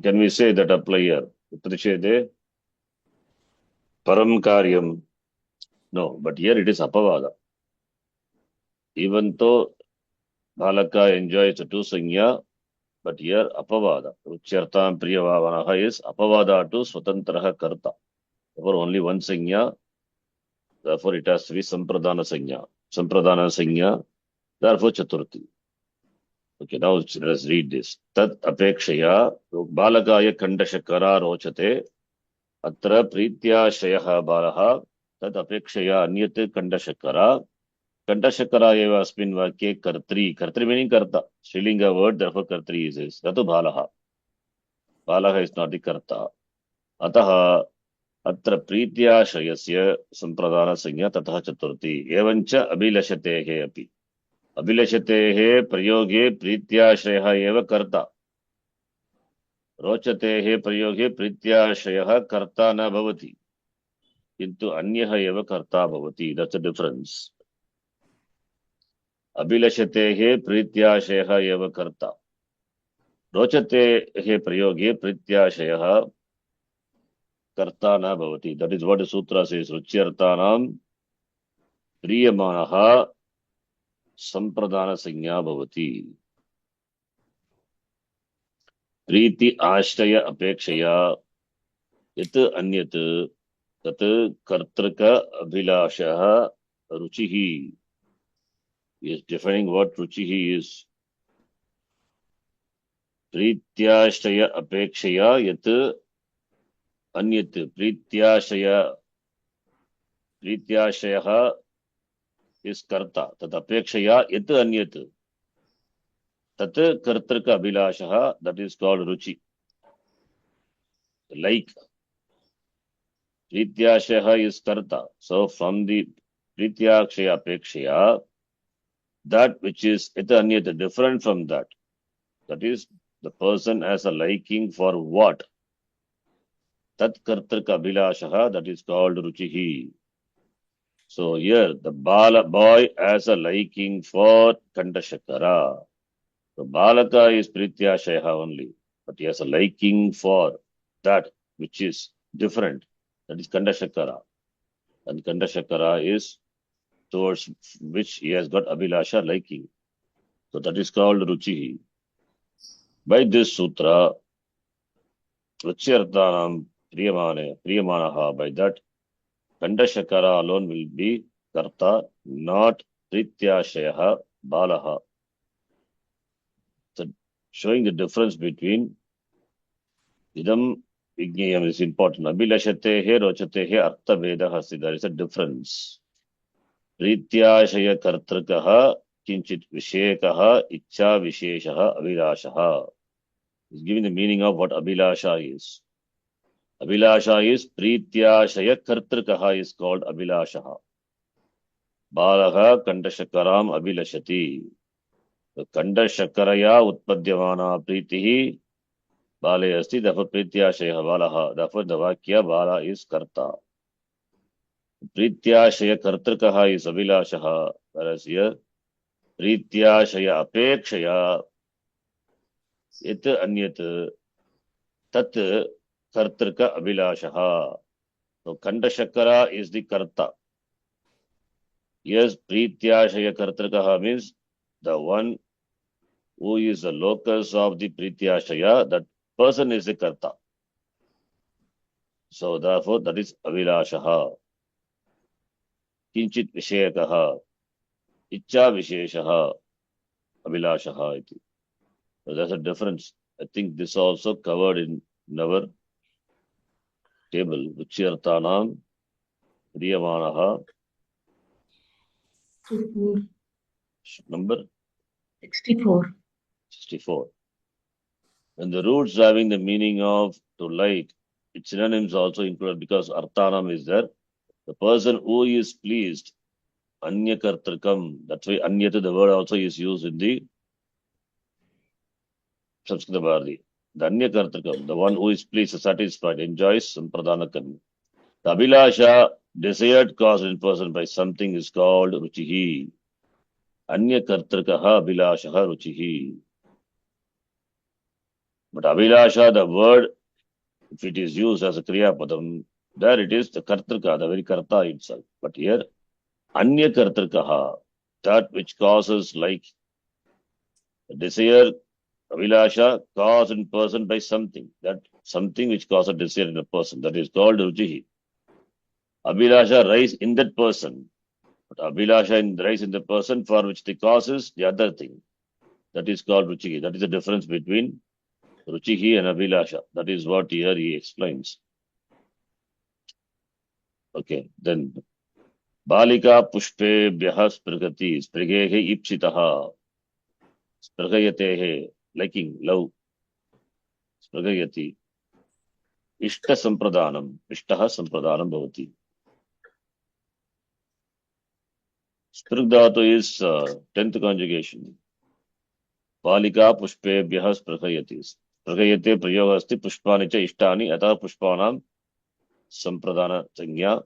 can we say that apply here? Vipratishede Param Karyam. No, but here it is Apavada. Even though Balaka enjoys the two Sanya, but here Apavada. Ruchyartam Priyavanaha is Apavada to Swatantraha Karta. Therefore only one Sanya. Therefore it has to be Sampradana Sanya. Sampradana Sanya. Therefore Chaturthi. Okay, now let's read this. Tat apekshaya balakaya kandashakara rochate atra prityashayaha balaha tat apekshaya anyat kandashakara kandashakara eva asmin vakye kartri. Kartri meaning karta. Strilinga word, therefore kartri is this. Tatu balaha. Balaha is not the karta. Ataha atra prityashayasya sampradana sanya tatha chaturthi. Evancha abhilashatehe api. Abhilashatehe prayoge prityashayah eva karta. Rochatehe prayoge prityashayah karta na bhavati. Kintu anyah eva karta bhavati. That's the difference. Abhilashatehe prityashayah eva karta. Rochatehe prayoge prityashayah karta na bhavati. That is what the sutra says. Ruchyartanam priyamanaha Sampradana Sanya Bhavati. Priti Ashtaya Apekshaya Yat Anyat Tat Kartraka Abhilashaha Ruchihi. He is defining what Ruchihi is. Prityashtaya Apekshaya Yat Anyat. Prityashayaha is Karta. Tat Apekshaya Yat Anyat. Tat Kartraka Abhilashaha, that is called Ruchi. Like. Prityashaya is Karta. So from the Prityakshaya Apekshaya, that which is Yata Anyata, different from that. That is, the person has a liking for what? Tat Kartraka Abhilashaha, that is called Ruchihi. So here, the boy has a liking for Kandashakara. So Balaka is Prityashaya only, but he has a liking for that which is different. That is Kandashakara. And Kandashakara is towards which he has got Abhilasha liking. So that is called Ruchihi. By this sutra, Ruchyartanam Priyamanaha, by that, Kandashakara alone will be Karta, not Prityashayaha Balaha. So showing the difference between Idam Vignayam is important. Abhilashatehe rochatehe arthavedah asti. There is a difference. Prityashaya kartrikaha kinchit vishekaha ichcha visheshaha abhilashaha. He's giving the meaning of what abhilasha is. Abhilasha is Prityashaya Kartrikaha is called Abhilashaha. Balaha Kandashakaram Abhilashati. The Kandashakaraya Utpadyamana Pritihi Bale Asti, therefore Prityashaya Balaha. Therefore the Vakya Bala is Karta. Prityashaya Kartrikaha is Abhilashaha. Whereas here Prityashaya Apekshaya Yat Anyat Tat Kartrika Abhilashaha. So Kandashakara is the Karta. Yes, Prityashaya Kartrikaha means the one who is the locus of the Prityashaya, that person is the Karta. So therefore that is Avilashaha. Kinchit Vishayakaha. Ichcha Visheshaha. Avilashaha iti. So there's a difference. I think this also covered in our table. Ruchirtanam Priyamanaha. Number 64. 64. And the roots having the meaning of to like, its synonyms also included because Arthanam is there. The person who is pleased, Anya Kartrikam, that's why Anyata, the word also is used in the Sanskrit Bharati. The Anya Kartrikam, the one who is pleased, satisfied, enjoys Sampradana Karma. The Abhilasha, desired caused in person by something is called Ruchihi. Anya Kartrikaha Abhilashaha Ruchihi. But Abhilasha, the word, if it is used as a Kriya Padam, there it is the Kartrika, the very Karta itself. But here, Anya Kartrikaha, that which causes like desire, Abhilasha, caused in person by something. That something which causes desire in a person, that is called Ruchihi. Abhilasha rise in that person. But Abhilasha rise in the person for which the cause is the other thing. That is called Ruchihi. That is the difference between Ruchihi and Abhilasha. That is what here he explains. Okay, then Balika Pushpebhyaha Sprigati Sprigehe Ipsitaha Sprigayatehe liking, love Sprigayati Ishta Sampradanam Ishtaha Sampradanam Bhavati. Sprigdhatu is 10th conjugation. Balika Pushpebhyaha Sprigayati Sprigayate Prayoga Asti Pushpani Cha Ishtani Atah Pushpanam Sampradana Sangya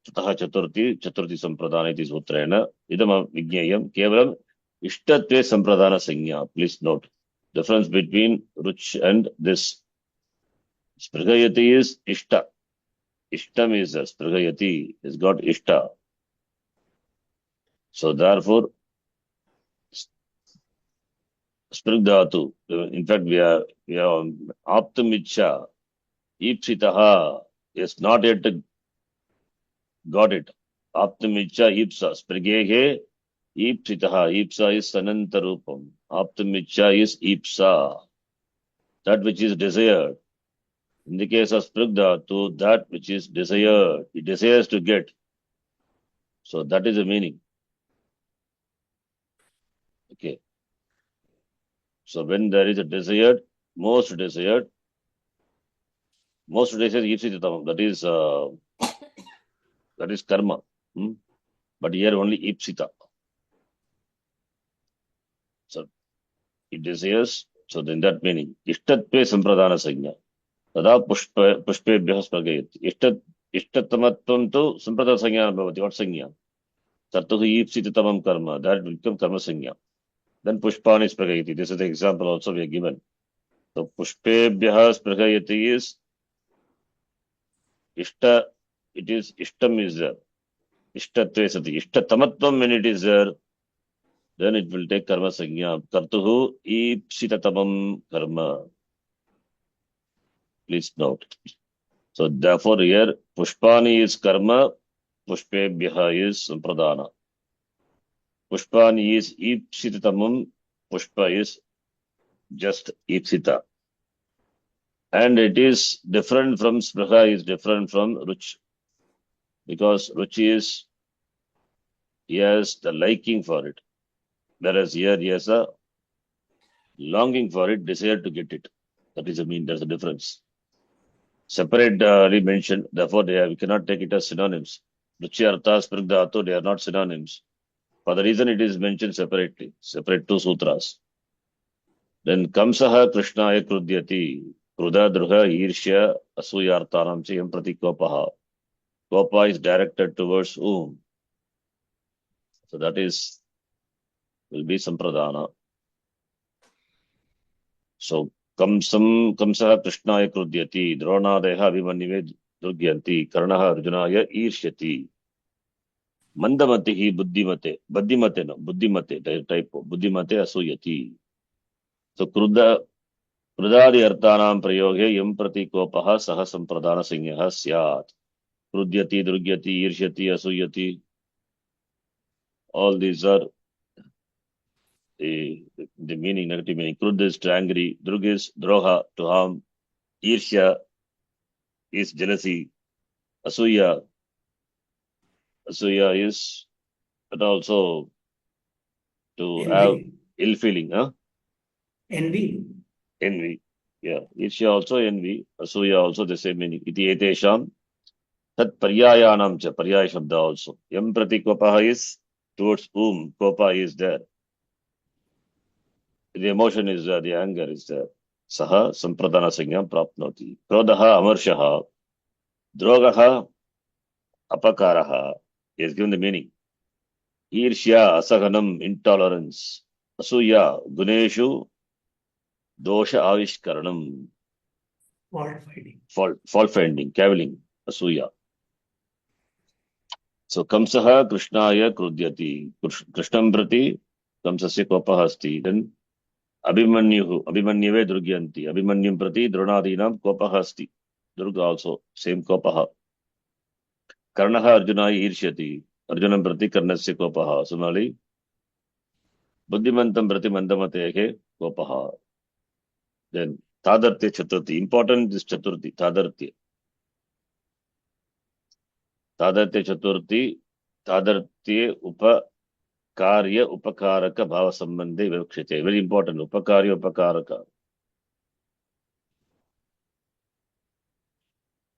Tataha Chaturthi Sampradana iti Sutrena Idam Vignayam Kevalam Ishtatve Sampradana Sangya. Please note difference between Ruch and this. Sprigayati is Ishta. Ishtam is Sprigayati, has got Ishta. So therefore, Sprigdhatu, in fact, we are Aptamicha, Ipsitaha, is not yet got it. Aptamicha Ipsa, Sprigehe, Ipsitaha, Ipsa is Sanantarupam. Aptamicha is Ipsa, that which is desired. In the case of Sprigdhatu, that which is desired, it desires to get. So that is the meaning. Okay. So when there is a desired, most desired Ipsitatam, that is karma. But here only Ipsita. So it desires, so then that meaning. Ishtatve Sampradana Sangya. Tada Pushpebhyaha Spragayati. Ishtattamatvam tu Sampradana Sangya Bhavati. What Sangya? Tartuhu Ipsitatamam karma. That will become karma Sangya. Then Pushpani Spragayati. This is the example also we are given. So Pushpebhyaha Spragayati is Ishta, it is Ishtam is there. Ishtatve Sati. Ishtattamatvam when it is there, then it will take karma sangya. Kartuhu ipsitatamam karma. Please note. So therefore here Pushpani is karma, Pushpebhyaha is Sampradana. Pushpani is ipsitatamam, Pushpa is just ipsita. And it is different from Spruha is different from Ruch. Because Ruchi is, he has the liking for it. Whereas here he has a longing for it, desire to get it. That is there's a difference. Separately mentioned, therefore we cannot take it as synonyms. Ruchi Artha, Sprig Dhatu, they are not synonyms. For the reason it is mentioned separately, separate two sutras. Then Kamsaha Krishnaya Krudyati, Kruda Druha Irshya Asuyartanam Chayam Prati Kopaha. Kopa is directed towards whom? So that will be Sampradana. So Kamsaha Krishnaya Krudyati, Dronadeha Abhimannive Durgyanti, Karnaha Arjunaya Irshyati. Mandamatihi Buddhimate typo, Buddhimate Asuyati. So Krudadi Arthanam Prayoge Yam Prati Kopaha Saha Sampradana Singyaha Syat. Krudyati, Drugyati, Irshyati, Asuyati. All these are the meaning, negative meaning. Krud is to angry, Drug is droha, to harm, Irsya is jealousy, Asuya is but also to have Envy. ill feeling, Envy. envy. Yeah, Irsya also envy, Asuya also the same meaning. Iti etesham tat paryayanam cha, paryaya shabda also. Yam prati kopaha is towards whom kopa is there. The emotion is there, the anger is there. Saha sampradana sanyam prapnoti. Krodaha amarshaha. Drogaha apakaraha. He has given the meaning. Irshya asaganam, intolerance. Asuya guneshu dosha avishkaranam. Fault finding. Fault finding, cavilling. Asuya. So Kamsaha Krishnaya Krudyati. Krishnam prati Kamsasya kopaha asti. Then Abhimannyuve Durgyanti. Abhimanyum prati Dronadinam kopaha asti. Durga also, same kopaha. Karnaha Arjunaya Irshyati. Arjunam prati Karnasya kopaha. Similarly, Buddhimantam prati Mandamatehe kopaha. Then Tadartya Chaturthi. Important is Chaturthi. Tadartya Chaturthi. Tadartya Upakarya Upakaraka Bhava Sambandhe Vikshite. Very important. Upakarya Upakaraka.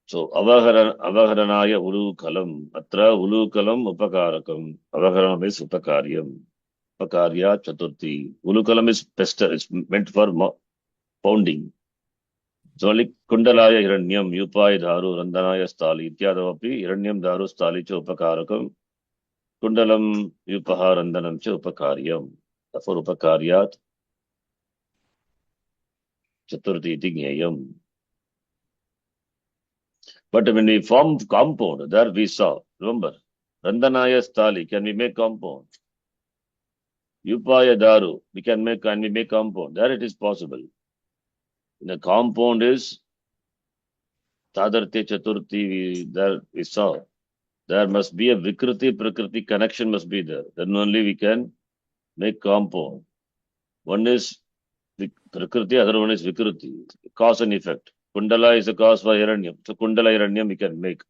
So Avaharanaya Ulukalam. Atra Ulukalam Upakarakam. Avaharanam is Upakaryam. Upakarya Chaturthi. Ulukalam is pester. It's meant for pounding. So only Kundalaya Hiranyam, Yupai Dharu, Randanaya Stali, Ityadavapi, Hiranyam Dharu Stali Cha Upakarakam, Kundalam Yupaha Randanam Cha Upakaryam. Therefore Upakaryat Chaturthi Gneyam. But when we form compound, there we saw, remember, Randanaya Stali, can we make compound? Yupaya Daru, can we make compound? There it is possible. The compound is Tadartya Chaturthi, there we saw. There must be a Vikriti Prakriti connection must be there. Then only we can make compound. One is Prakriti, other one is Vikriti. Cause and effect. Kundala is a cause for Hiranyam. So Kundala Hiranyam we can make.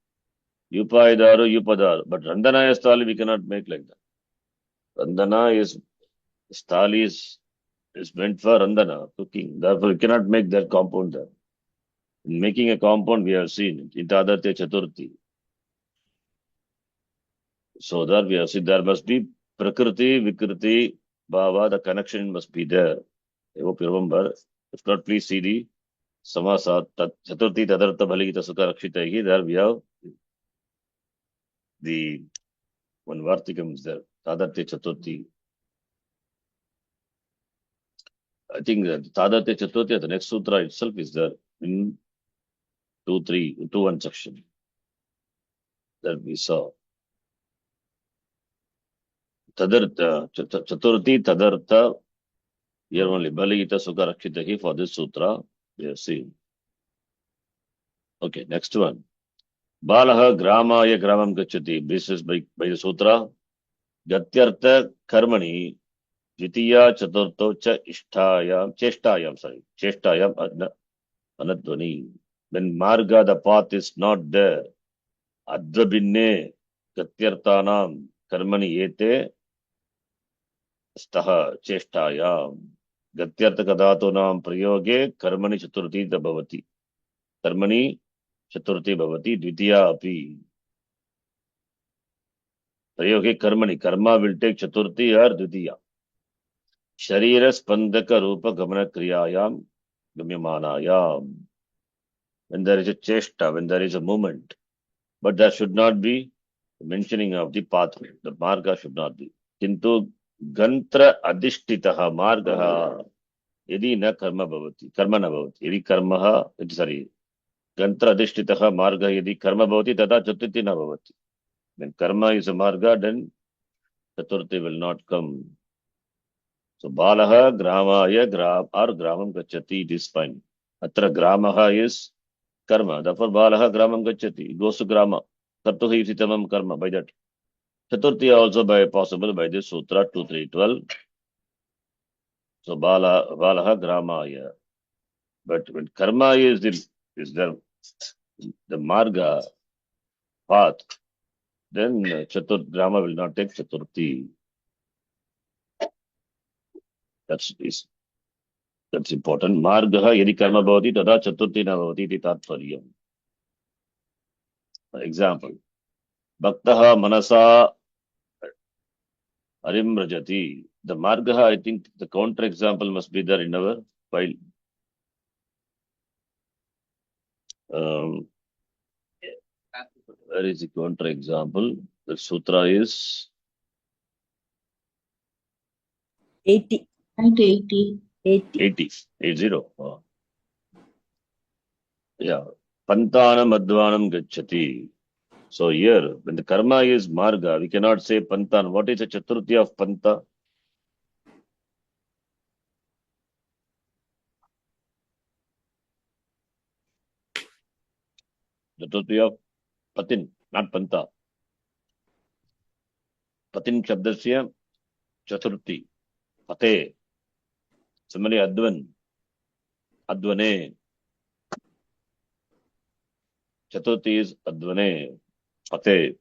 Upayadaru, Upadar. But Randanaya Stali we cannot make like that. Randana is, Stali is meant for Randana, cooking. Therefore we cannot make that compound there. In making a compound we have seen it. In Tadartya Chaturthi. So that we have seen there must be Prakriti, Vikriti, Bhava, the connection must be there. I hope you remember. If not, please see the Samasa, Chaturthi, Tadartha, Bhaligita, Sukha, Rakshitahi. There we have the one Vartikam is there. Tadartya Chaturthi. I think that Tadartya Chaturthi, the next sutra itself is there in 2.1 section. That we saw. Tadartha, Chaturthi, Tadartha, here only Bhaligita, Sukha, Rakshitahi for this sutra. We have seen. Okay, next one. Balaha Gramaya Gramam Gachati. This is by the sutra. Gatyartha Karmani Jitiya Chaturto Cha Ishtayam Cheshtayam. Anadvani. When marga, the path is not there. Advabinne gatyartanam karmani ete staha cheshtayam. Gatyartakadatunam prayoge karmani chaturthi bhavati. Karmani chaturthi bhavati dvitiya api. Prayoge karmani. Karma will take chaturthi or dvitiya. Sharira spandaka rupa gamana kriyayam gamyamanayam. When there is a chesta, when there is a movement, but there should not be mentioning of the pathway. The marga should not be. Kintu gantra adhishtitaha margaha yadi na karma bhavati, karma na bhavati. Yadi karmaha, sorry, gantra adhishtitaha marga yadi karma bhavati, tata chaturthi na bhavati. When karma is a marga, then chaturthi will not come. So balaha gramaya gram or gramam gachati, it is fine. Atra gramaha is karma. Therefore balaha gramam gachati. It goes to grama. Kartuhi isitamam karma by that. Chaturthi also by possible by this sutra 2312. So balaha gramaya. But when karma is the marga path, then grama will not take chaturthi. That's important. Margaha yadi karma bhavati tada chaturthi na bhavati iti tatparyam. Example. Bhaktaha manasa arim rajati. The margaha, I think the counter example must be there in our file. Where is the counter example? The sutra is 80. 80. 80. Oh. Yeah. Pantanam advanam gacchati. So here, when the karma is marga, we cannot say pantan. What is the chaturthi of panta? Chaturthi of patin, not panta. Patin shabdasya chaturthi. Pate. Similarly, advane. Chaturthi is advane. Pate.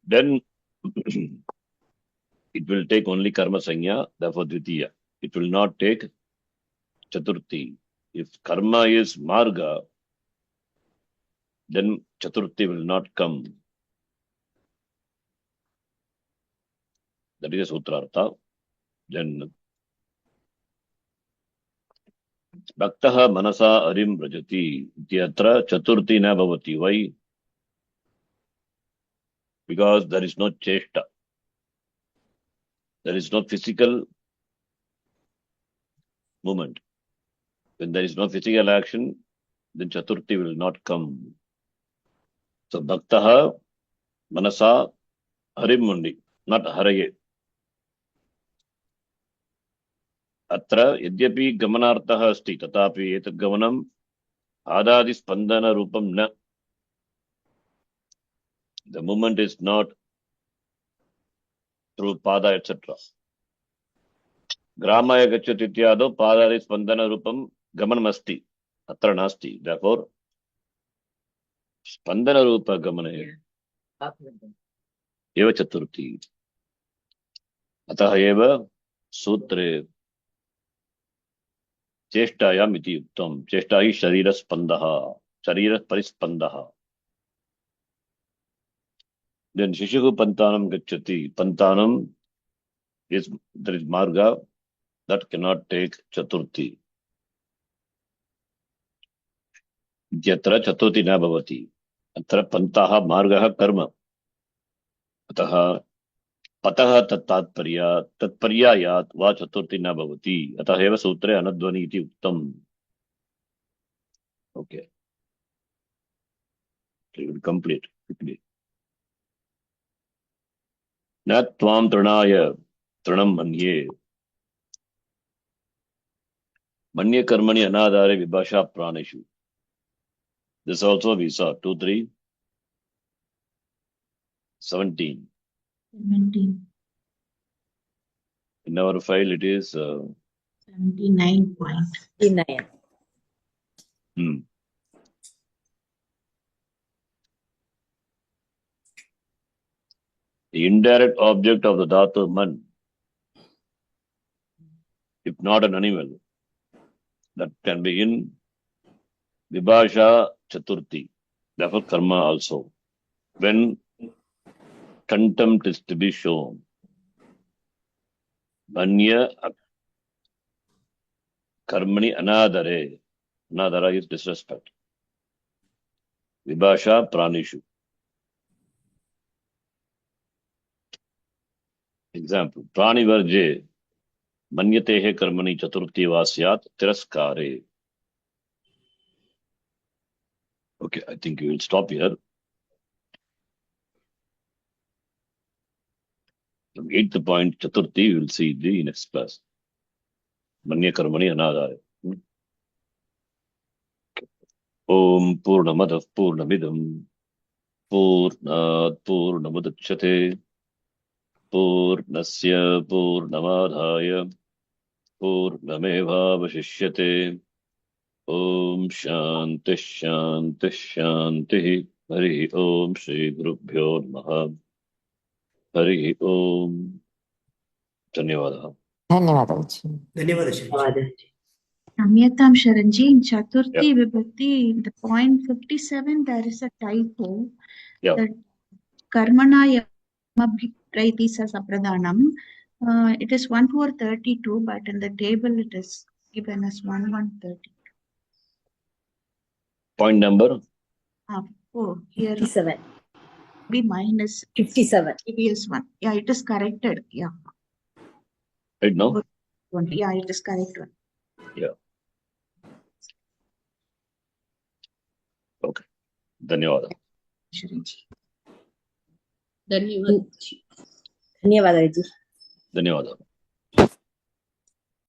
Then it will take only karma sanya, therefore dvitiya. It will not take chaturthi. If karma is marga, then chaturthi will not come. That is a sutrartha. Then Bhaktaha manasa arim rajati. Ityatra chaturthi na bhavati. Why? Because there is no chesta. There is no physical movement. When there is no physical action, then chaturthi will not come. So Bhaktaha manasa harim mundi, not haraye. Atra yadyapi gamanartha asti tatapi etat gamanam adadi spandana rupam na. The movement is not through pada, etc. Gramaya gacchati ityado padadi spandana rupam gamanam asti. Atra nasti. Therefore, spandana rupa gamane eva chaturthi. Ataha eva sutre चेष्टायाम इति युक्तम. चेष्टा ही शरीर स्पंदः, शरीर परिस्पंदः. Then Shishuhu Pantanam Gacchati. Pantanam is, there is marga that cannot take chaturthi. Yatra chaturthi na bhavati. Atra pantaha margaha karma. Ataha patah tatparyayat va chaturthi na bhavati. Atah eva sutre anadvani iti uktam. Okay. We will complete quickly. Na tvam trinaya trinam manye. Manye karmani anadare vibhasha praneshu. This also we saw 2, 3, 17. 17. In our file it is 79 point. 59. Hmm. The indirect object of the dhatu man, if not an animal, that can be in Vibhasha Chaturthi, therefore karma also. When contempt is to be shown, Manya Karmani Anadare. Anadara is disrespect. Vibhasha Pranishu. Example, Pranivarje Manyatehe Karmani Chaturthi Vasyat Tiraskare. Okay, I think we will stop here. From 8th point, Chaturthi, we will see the next class. Manya Karmani Anadare. Om Purnamadav Purnamidam Purnat Purnamudachyate Purnasya Purnamadhaya Purnamevavashishyate. Om Shanti Shanti Shanti. Hari Om Shri Gurubhyo Namaha. Hari Om. Dhanyavadaha. ధన్యవాదాలు జీ. ధన్యవాద Shivaji. Namyatam Sharanji, in Chaturthi Vibhakti, the point 57, there is a typo. Yeah. That Karmana Yamabhipraiti Sapradhanam. It is 1/432, but in the table it is given as 1/130. Point number? Oh, here 57. be minus 57. previous one. Yeah, it is corrected. Yeah. Right now? Yeah, it is correct one. Yeah. Okay. Dhanyavadaha. Sharanji. ధన్యవాదాలు. Dhanyavadaha.